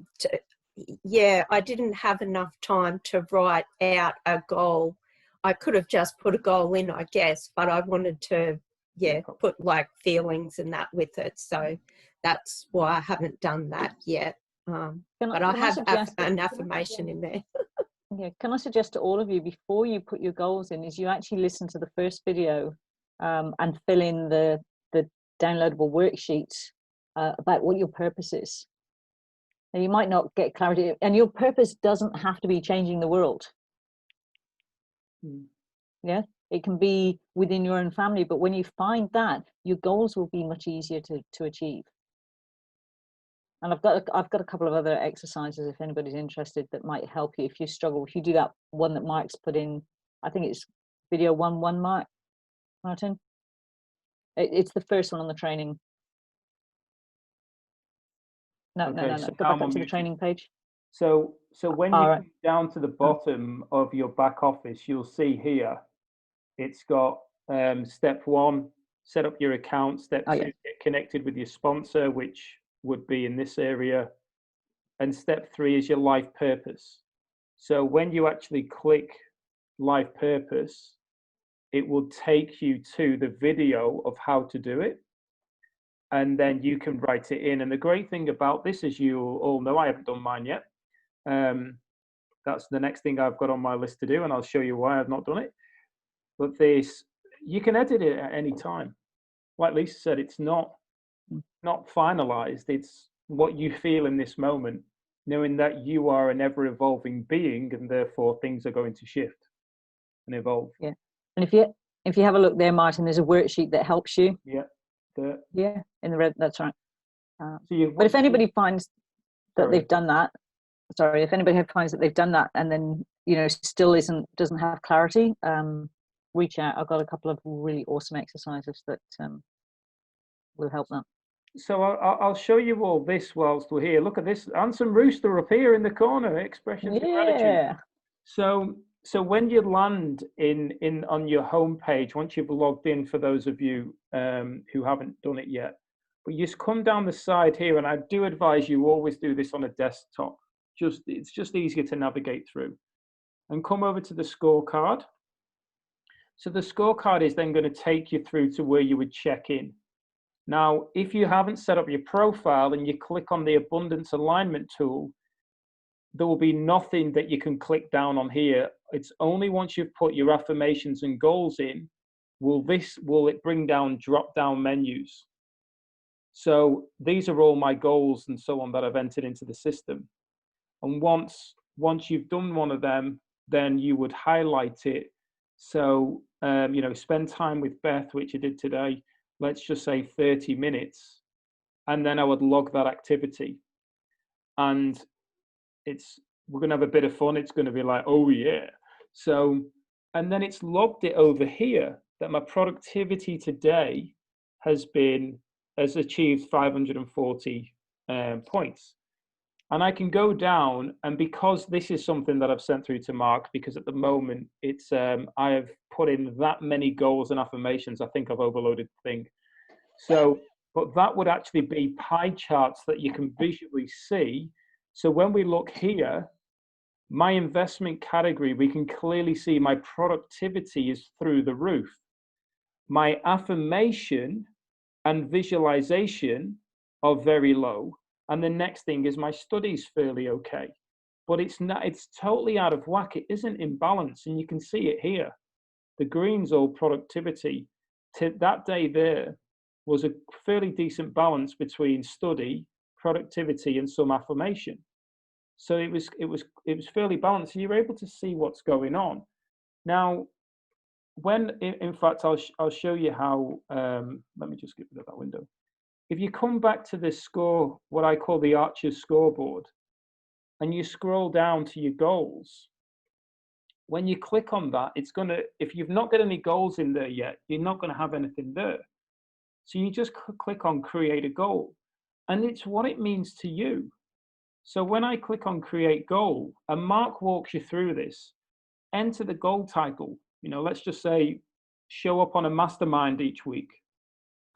didn't have enough time to write out a goal. I could have just put a goal in, I guess, but I wanted to put like feelings and that with it. So that's why I haven't done that yet. But I have an affirmation in there.
Can I suggest to all of you, before you put your goals in, is you actually listen to the first video and fill in the downloadable worksheet about what your purpose is. Now, you might not get clarity, and your purpose doesn't have to be changing the world. Yeah, it can be within your own family, but when you find that, your goals will be much easier to achieve. And I've got a couple of other exercises if anybody's interested that might help you if you struggle. If you do that one that Mark's put in, I think it's video 1.1, Martin. It's the first one on the training. No. Go back up to the training page.
So when you go down to the bottom of your back office, you'll see here, it's got step 1, set up your account. Step 2, get connected with your sponsor, which would be in this area. And step 3 is your life purpose. So when you actually click life purpose, it will take you to the video of how to do it. And then you can write it in. And the great thing about this, as you all know, I haven't done mine yet, That's the next thing I've got on my list to do, and I'll show you why I've not done it. But this, you can edit it at any time. Like Lisa said, it's not finalized. It's what you feel in this moment, knowing that you are an ever-evolving being, and therefore things are going to shift and evolve.
Yeah. And if you have a look there, Martin, there's a worksheet that helps you.
Yeah.
Yeah, in the red. That's right.
So
but if anybody finds that
Sorry.
they've done that, if anybody finds that they've done that and then, you know, still doesn't have clarity, reach out. I've got a couple of really awesome exercises that will help them.
So I'll show you all this whilst we're here. Look at this, and some rooster up here in the corner. Expressions of gratitude. So when you land in on your home page, once you've logged in, for those of you who haven't done it yet, but you just come down the side here, and I do advise you always do this on a desktop. It's just easier to navigate through. And come over to the scorecard. So the scorecard is then going to take you through to where you would check in. Now, if you haven't set up your profile and you click on the abundance alignment tool, there will be nothing that you can click down on here. It's only once you've put your affirmations and goals in, will it bring down drop-down menus. So these are all my goals and so on that I've entered into the system. And once you've done one of them, then you would highlight it. So, you know, spend time with Beth, which I did today. Let's just say 30 minutes. And then I would log that activity. And we're going to have a bit of fun. It's going to be like, oh yeah. So, and then it's logged it over here that my productivity today has achieved 540 points. And I can go down, and because this is something that I've sent through to Mark, because at the moment it's I have put in that many goals and affirmations, I think I've overloaded the thing. So, but that would actually be pie charts that you can visually see. So when we look here, my investment category, we can clearly see my productivity is through the roof. My affirmation and visualization are very low. And the next thing is my study's fairly okay. But it's totally out of whack. It isn't in balance. And you can see it here. The green's all productivity. That day there was a fairly decent balance between study, productivity, and some affirmation. So it was fairly balanced. And you're able to see what's going on. Now, in fact, I'll show you how, let me just get rid of that window. If you come back to this score, what I call the Archer's scoreboard, and you scroll down to your goals, when you click on that, it's going to, if you've not got any goals in there yet, you're not going to have anything there. So you just click on create a goal, and it's what it means to you. So when I click on create goal, and Mark walks you through this, enter the goal title. You know, let's just say show up on a mastermind each week.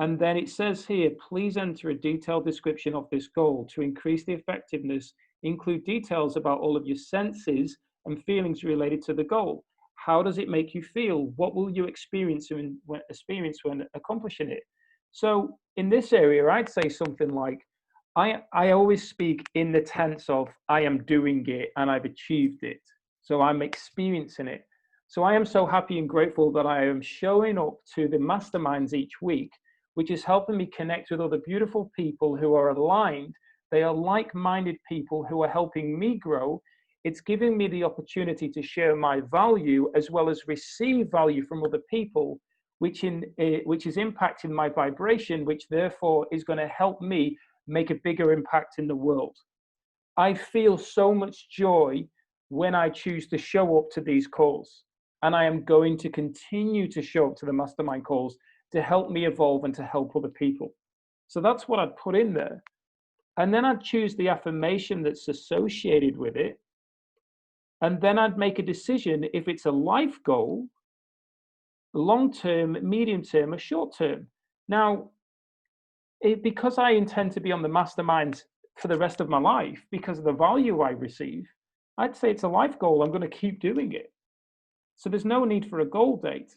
And then it says here, please enter a detailed description of this goal to increase the effectiveness. Include details about all of your senses and feelings related to the goal. How does it make you feel? What will you experience when accomplishing it? So in this area, I'd say something like, I always speak in the tense of I am doing it and I've achieved it. So I'm experiencing it. So I am so happy and grateful that I am showing up to the masterminds each week, which is helping me connect with other beautiful people who are aligned. They are like-minded people who are helping me grow. It's giving me the opportunity to share my value as well as receive value from other people, which is impacting my vibration, which therefore is going to help me make a bigger impact in the world. I feel so much joy when I choose to show up to these calls. And I am going to continue to show up to the mastermind calls to help me evolve and to help other people. So that's what I'd put in there. And then I'd choose the affirmation that's associated with it. And then I'd make a decision if it's a life goal, long-term, medium-term, or short-term. Now, because I intend to be on the mastermind for the rest of my life, because of the value I receive, I'd say it's a life goal. I'm going to keep doing it. So there's no need for a goal date.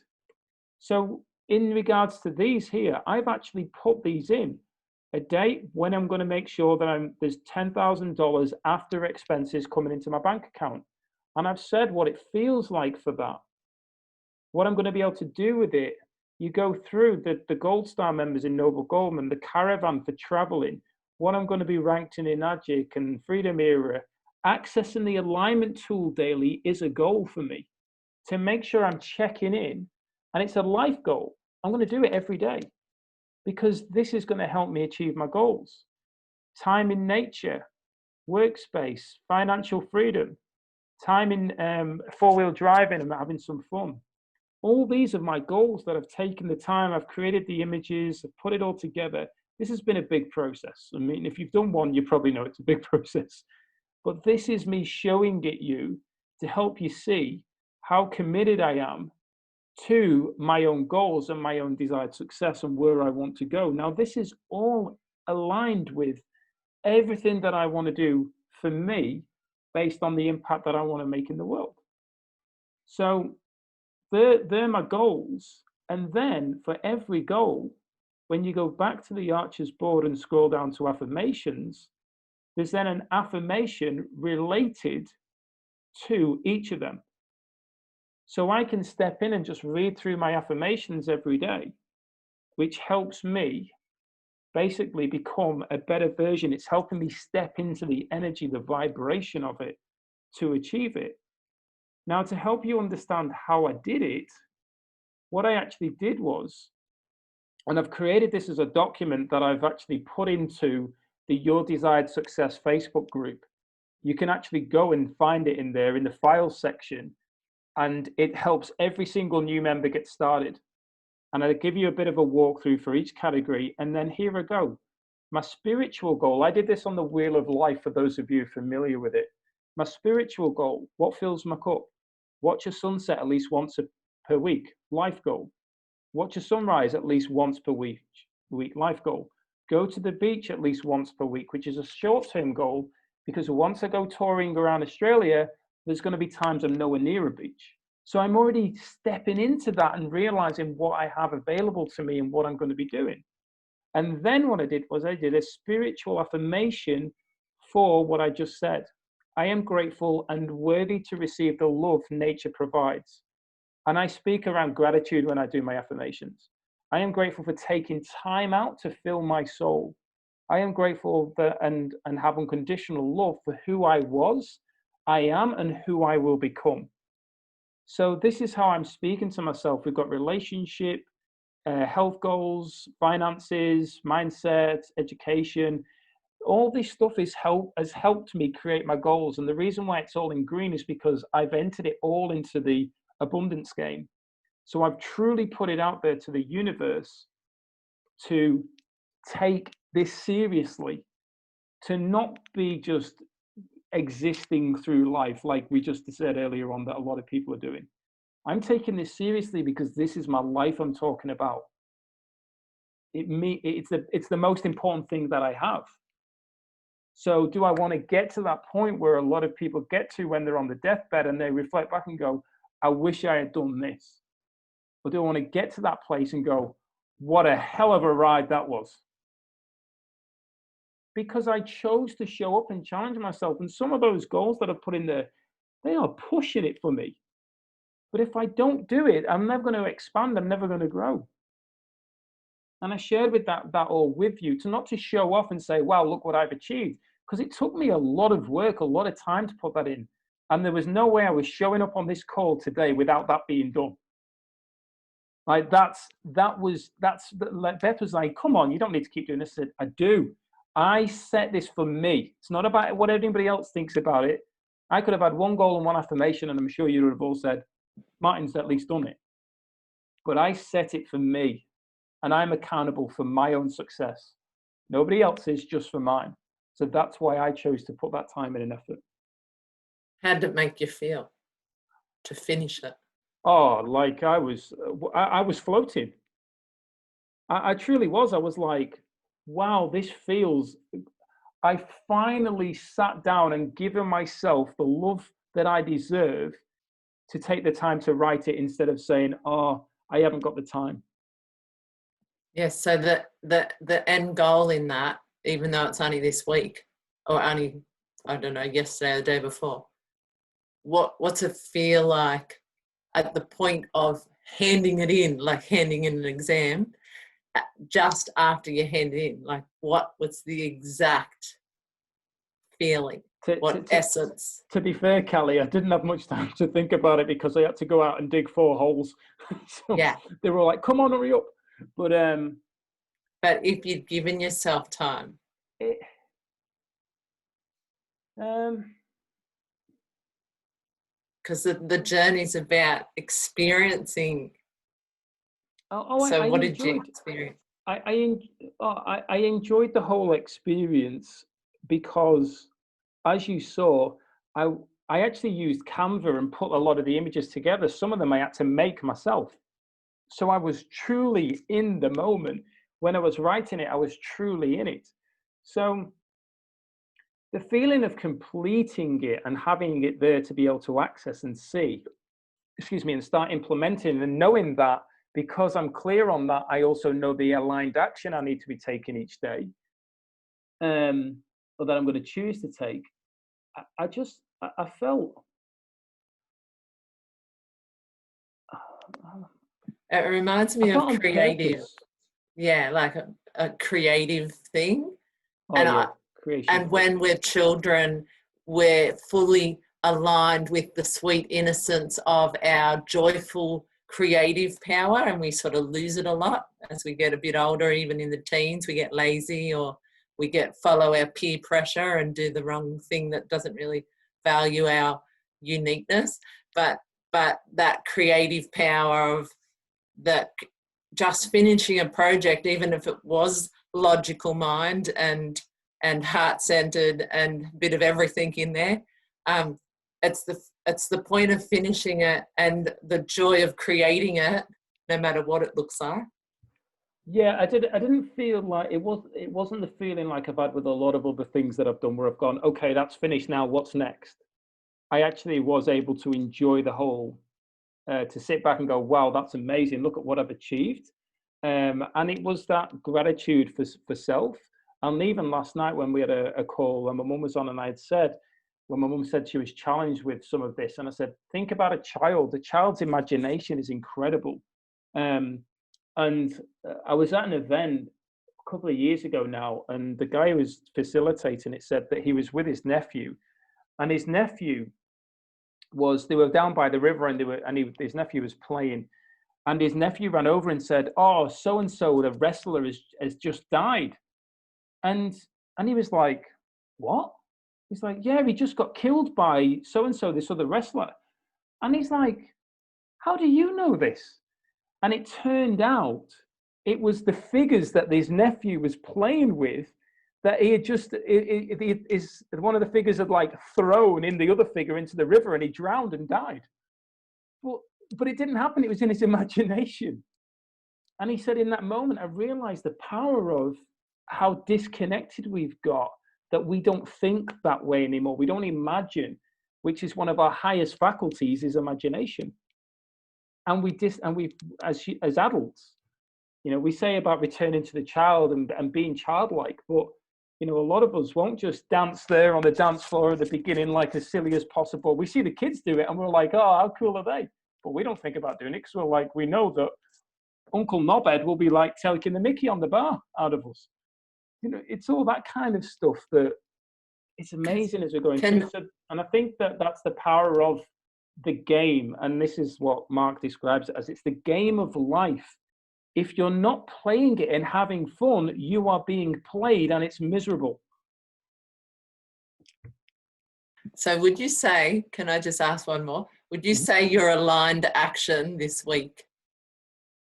So in regards to these here, I've actually put these in a date when I'm going to make sure that there's $10,000 after expenses coming into my bank account. And I've said what it feels like for that, what I'm going to be able to do with it. You go through the Gold Star members in Noble Goldman, the caravan for traveling, what I'm going to be ranked in Agic and Freedom Era. Accessing the alignment tool daily is a goal for me, to make sure I'm checking in, and it's a life goal. I'm going to do it every day because this is going to help me achieve my goals. Time in nature, workspace, financial freedom, time in four-wheel driving and having some fun. All these are my goals that I've taken the time, I've created the images, I've put it all together. This has been a big process. I mean, if you've done one, you probably know it's a big process. But this is me showing it you to help you see how committed I am to my own goals and my own desired success and where I want to go. Now, this is all aligned with everything that I want to do for me based on the impact that I want to make in the world. So they're my goals. And then for every goal, when you go back to the Archer's board and scroll down to affirmations, there's then an affirmation related to each of them. So I can step in and just read through my affirmations every day, which helps me basically become a better version. It's helping me step into the energy, the vibration of it to achieve it. Now, to help you understand how I did it, what I actually did was, and I've created this as a document that I've actually put into the Your Desired Success Facebook group. You can actually go and find it in there in the files section, and it helps every single new member get started. And I'll give you a bit of a walkthrough for each category. And then here I go. My spiritual goal, I did this on the Wheel of Life for those of you familiar with it. My spiritual goal, what fills my cup? Watch a sunset at least once per week, life goal. Watch a sunrise at least once per week, life goal. Go to the beach at least once per week, which is a short-term goal, because once I go touring around Australia, there's going to be times I'm nowhere near a beach. So I'm already stepping into that and realizing what I have available to me and what I'm going to be doing. And then what I did was I did a spiritual affirmation for what I just said. I am grateful and worthy to receive the love nature provides. And I speak around gratitude when I do my affirmations. I am grateful for taking time out to fill my soul. I am grateful that and have unconditional love for who I was, I am, and who I will become. So this is how I'm speaking to myself. We've got relationship, health goals, finances, mindset, education. All this stuff has helped me create my goals. And the reason why it's all in green is because I've entered it all into the abundance game. So I've truly put it out there to the universe to take this seriously, to not be just existing through life like we just said earlier on that a lot of people are doing. I'm taking this seriously because this is my life I'm talking about. It's the most important thing that I have. So do I want to get to that point where a lot of people get to when they're on the deathbed and they reflect back and go, I wish I had done this? Or do I want to get to that place and go, what a hell of a ride that was? Because I chose to show up and challenge myself. And some of those goals that I put in there, they are pushing it for me. But if I don't do it, I'm never going to expand. I'm never going to grow. And I shared with that all with you, to not to show off and say, wow, look what I've achieved. Because it took me a lot of work, a lot of time to put that in. And there was no way I was showing up on this call today without that being done. Like Beth was like, come on, you don't need to keep doing this. I said, I do. I set this for me. It's not about what anybody else thinks about it. I could have had one goal and one affirmation, and I'm sure you would have all said, Martin's at least done it. But I set it for me, and I'm accountable for my own success. Nobody else is, just for mine. So that's why I chose to put that time in and effort.
How did it make you feel to finish it?
Oh, like I was floating. I truly was. I was like, wow, this feels, I finally sat down and given myself the love that I deserve to take the time to write it instead of saying, oh, I haven't got the time.
Yes, so the end goal in that, even though it's only this week or only, I don't know, yesterday or the day before, what's it feel like at the point of handing it in, like handing in an exam, just after you hand it in? Like, what was the exact feeling? What essence?
To be fair, Callie, I didn't have much time to think about it because I had to go out and dig 4 holes. So
yeah.
They were like, come on, hurry up. But
if you'd given yourself time. Because the journey's about experiencing. What did you experience?
I enjoyed the whole experience because, as you saw, I actually used Canva and put a lot of the images together. Some of them I had to make myself. So I was truly in the moment. When I was writing it, I was truly in it. So the feeling of completing it and having it there to be able to access and see, and start implementing, and knowing that because I'm clear on that, I also know the aligned action I need to be taking each day, or that I'm going to choose to take. I felt.
It reminds me of creative. Yeah, like a creative thing. And when we're children, we're fully aligned with the sweet innocence of our joyful creative power, and we sort of lose it a lot as we get a bit older. Even in the teens, we get lazy, or we follow our peer pressure and do the wrong thing that doesn't really value our uniqueness. But that creative power of that, just finishing a project, even if it was logical mind and heart-centered and a bit of everything in there, it's the point of finishing it and the joy of creating it, no matter what it looks like.
Yeah, I didn't feel like it wasn't the feeling like I've had with a lot of other things that I've done where I've gone, okay, that's finished now, what's next? I actually was able to enjoy the whole, to sit back and go, wow, that's amazing, look at what I've achieved. And it was that gratitude for self. And even last night when we had a call and my mum was on, and I had said, when my mum said she was challenged with some of this, and I said, think about a child's imagination is incredible. And I was at an event a couple of years ago now, and the guy who was facilitating it said that he was with his nephew, and his nephew they were down by the river, and his nephew was playing, and his nephew ran over and said, oh, so-and-so, the wrestler has just died. And he was like, what? He's like, yeah, he just got killed by so-and-so, this other wrestler. And he's like, how do you know this? And it turned out it was the figures that his nephew was playing with, that he had just, is one of the figures had like thrown in the other figure into the river, and he drowned and died. But it didn't happen. It was in his imagination. And he said, in that moment, I realized the power of how disconnected we've got, that we don't think that way anymore. We don't imagine, which is one of our highest faculties, is imagination. And we as adults, we say about returning to the child and being childlike, but a lot of us won't just dance there on the dance floor at the beginning like as silly as possible. We see the kids do it and we're like, oh, how cool are they? But we don't think about doing it because we're like, we know that Uncle Knobhead will be like taking the mickey on the bar out of us. It's all that kind of stuff that it's amazing as we're going through. So, and I think that that's the power of the game. And this is what Mark describes it as. It's the game of life. If you're not playing it and having fun, you are being played, and it's miserable.
So would you say, can I just ask one more? Would you say your aligned action this week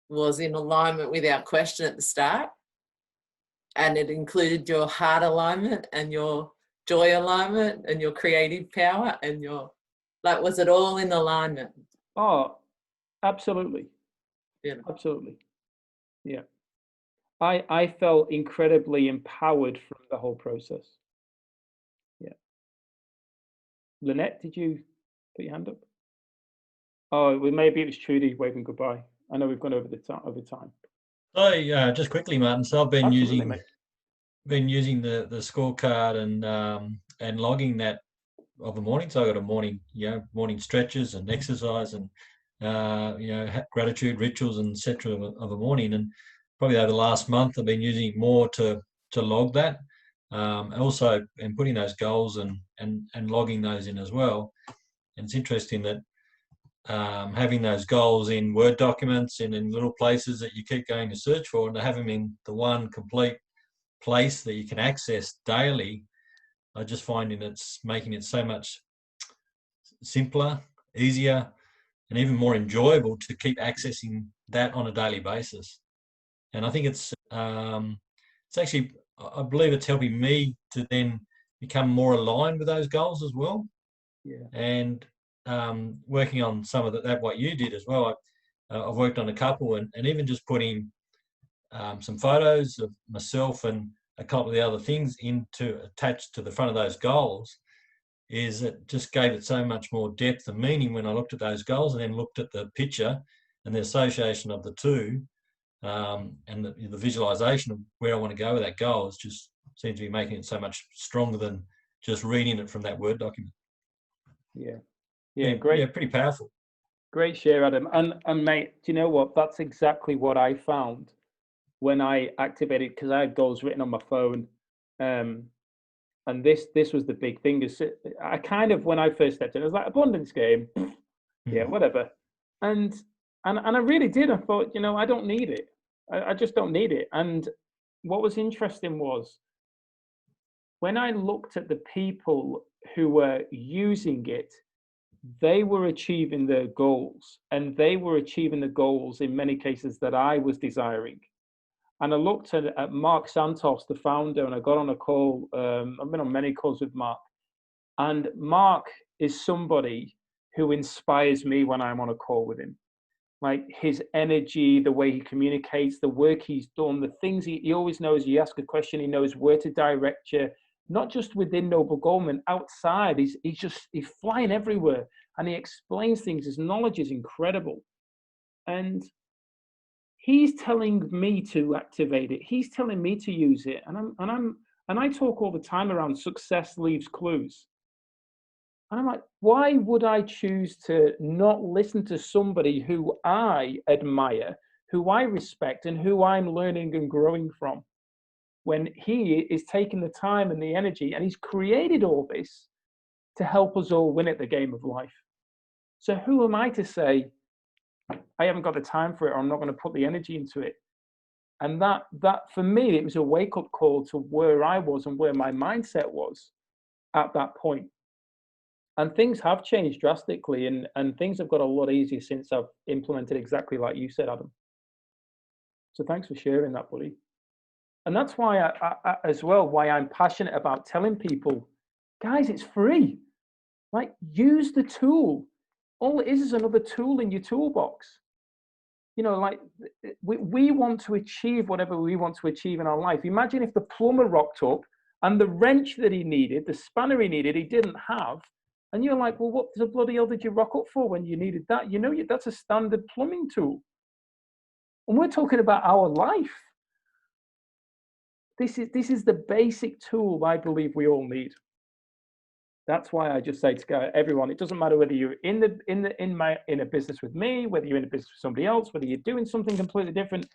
was in alignment with our question at the start? And it included your heart alignment and your joy alignment and your creative power and was it all in alignment?
Oh, absolutely.
Yeah.
Absolutely. Yeah. I felt incredibly empowered from the whole process. Yeah. Lynette, did you put your hand up? Oh, well, maybe it was Trudy waving goodbye. I know we've gone over time.
So just quickly, Martin. So I've been
Absolutely,
using the scorecard and logging that of the morning. So I got a morning, morning stretches and exercise and gratitude rituals and etc. of the morning. And probably over the last month, I've been using it more to log that. Also, and putting those goals and logging those in as well. And it's interesting that having those goals in Word documents and in little places that you keep going to search for, and to have them in the one complete place that you can access daily, I just finding it's making it so much simpler, easier, and even more enjoyable to keep accessing that on a daily basis. And I think it's actually, I believe it's helping me to then become more aligned with those goals as well.
Yeah.
And working on some of that, what you did as well. I've worked on a couple, and even just putting some photos of myself and a couple of the other things attached to the front of those goals, is it just gave it so much more depth and meaning when I looked at those goals and then looked at the picture and the association of the two, and the visualization of where I want to go with that goal. It just seems to be making it so much stronger than just reading it from that Word document.
Yeah, great.
Yeah, pretty powerful.
Great share, Adam. And mate, do you know what? That's exactly what I found when I activated, because I had goals written on my phone. And this was the big thing. Is I kind of, when I first stepped in, it was like abundance game. Yeah, whatever. And I really did. I thought, I don't need it. I just don't need it. And what was interesting was when I looked at the people who were using it, they were achieving their goals, and they were achieving the goals in many cases that I was desiring. And I looked at Mark Santos, the founder, and I got on a call. I've been on many calls with Mark. And Mark is somebody who inspires me when I'm on a call with him. Like his energy, the way he communicates, the work he's done, the things he always knows. You ask a question, he knows where to direct you, not just within Noble Goldman, outside. He's flying everywhere, and he explains things. His knowledge is incredible. And he's telling me to activate it. He's telling me to use it. And I talk all the time around success leaves clues. And I'm like, why would I choose to not listen to somebody who I admire, who I respect, and who I'm learning and growing from, when he is taking the time and the energy, and he's created all this to help us all win at the game of life? So who am I to say, I haven't got the time for it, or I'm not going to put the energy into it? And that for me, it was a wake-up call to where I was and where my mindset was at that point. And things have changed drastically, and things have got a lot easier since I've implemented exactly like you said, Adam. So thanks for sharing that, buddy. And that's why I as well, why I'm passionate about telling people, guys, it's free. Like, use the tool. All it is another tool in your toolbox. Like we want to achieve whatever we want to achieve in our life. Imagine if the plumber rocked up and the wrench that he needed, the spanner he needed, he didn't have. And you're like, well, what the bloody hell did you rock up for when you needed that? That's a standard plumbing tool. And we're talking about our life. This is the basic tool I believe we all need. That's why I just say to everyone, it doesn't matter whether you're in a business with me, whether you're in a business with somebody else, whether you're doing something completely different,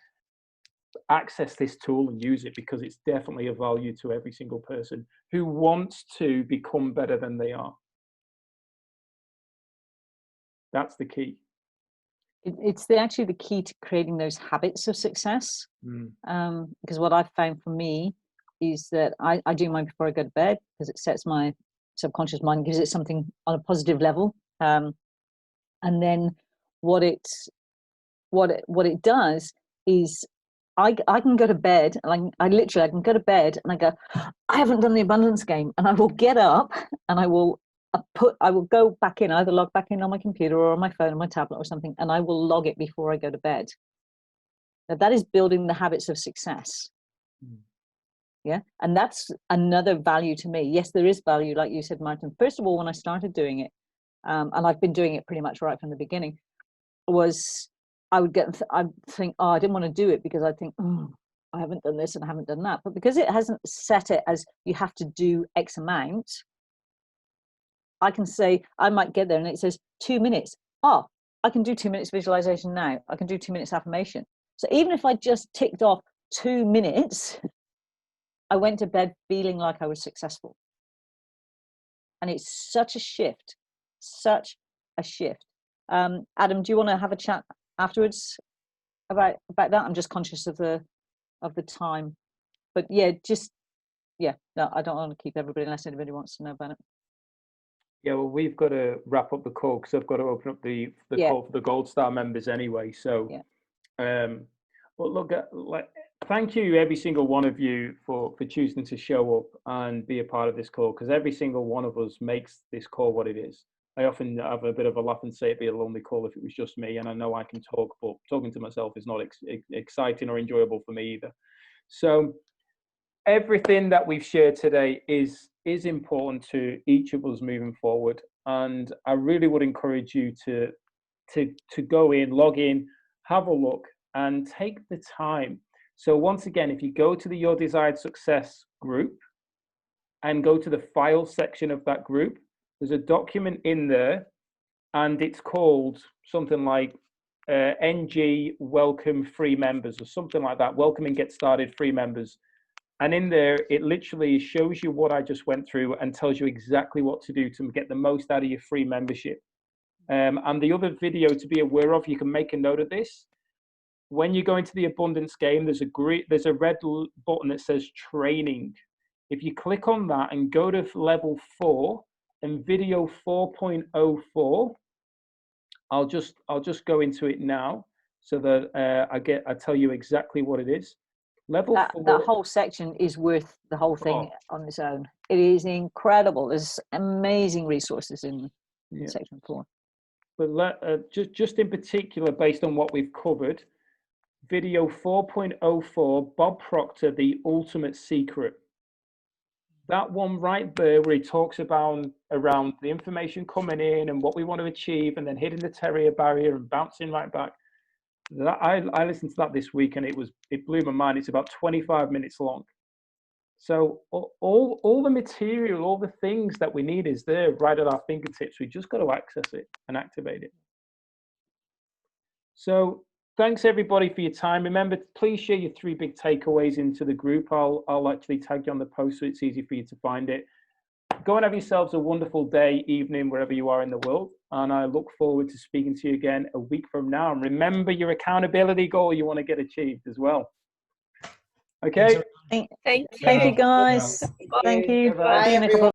access this tool and use it, because it's definitely a value to every single person who wants to become better than they are. That's the key.
It's actually the key to creating those habits of success. Because what I've found for me is that I do mine before I go to bed, because it sets my subconscious mind, gives it something on a positive level. And then what it does is I can go to bed, and I can go to bed and I go, I haven't done the abundance game, and I will get up and I will go back in, either log back in on my computer or on my phone or my tablet or something, and I will log it before I go to bed. Now that is building the habits of success. Yeah, and that's another value to me. Yes, there is value, like you said, Martin. First of all, when I started doing it, and I've been doing it pretty much right from the beginning, was I'd think, oh, I didn't want to do it because I think, oh, I haven't done this and I haven't done that. But because it hasn't set it as you have to do X amount, I can say, I might get there and it says 2 minutes. Oh, I can do 2 minutes visualization now. I can do 2 minutes affirmation. So even if I just ticked off 2 minutes, I went to bed feeling like I was successful. And it's such a shift, such a shift. Adam, do you want to have a chat afterwards about that? I'm just conscious of the time. But yeah, no, I don't want to keep everybody unless anybody wants to know about it.
Yeah, well, we've got to wrap up the call because I've got to open up the call for the Gold Star members anyway. So, but look, thank you every single one of you for choosing to show up and be a part of this call, because every single one of us makes this call what it is. I often have a bit of a laugh and say it'd be a lonely call if it was just me, and I know I can talk, but talking to myself is not exciting or enjoyable for me either. So everything that we've shared today is important to each of us moving forward, and I really would encourage you to go in, log in, have a look, and take the time. So once again, if you go to the Your Desired Success group and go to the file section of that group, there's a document in there, and it's called something like NG Welcome Free Members or something like that. Welcome and Get Started Free Members. And in there, it literally shows you what I just went through and tells you exactly what to do to get the most out of your free membership. And the other video to be aware of, you can make a note of this. When you go into the abundance game, there's a red button that says training. If you click on that and go to level 4 and video 4.04, I'll just go into it now so that I tell you exactly what it is. Level 4.
That whole section is worth the whole thing on its own. It is incredible. There's amazing resources in section 4.
But just in particular, based on what we've covered, video 4.04, Bob Proctor, The Ultimate Secret. That one right there, where he talks about around the information coming in and what we want to achieve, and then hitting the terrier barrier and bouncing right back. That I listened to that this week, and it blew my mind. It's about 25 minutes long. So all the material, all the things that we need is there right at our fingertips. We just got to access it and activate it. So thanks everybody for your time. Remember, please share your 3 big takeaways into the group. I'll actually tag you on the post so it's easy for you to find it. Go and have yourselves a wonderful day, evening, wherever you are in the world. And I look forward to speaking to you again a week from now. And remember your accountability goal you want to get achieved as well. Okay.
Thank you, guys. Thank you.
Bye, everyone.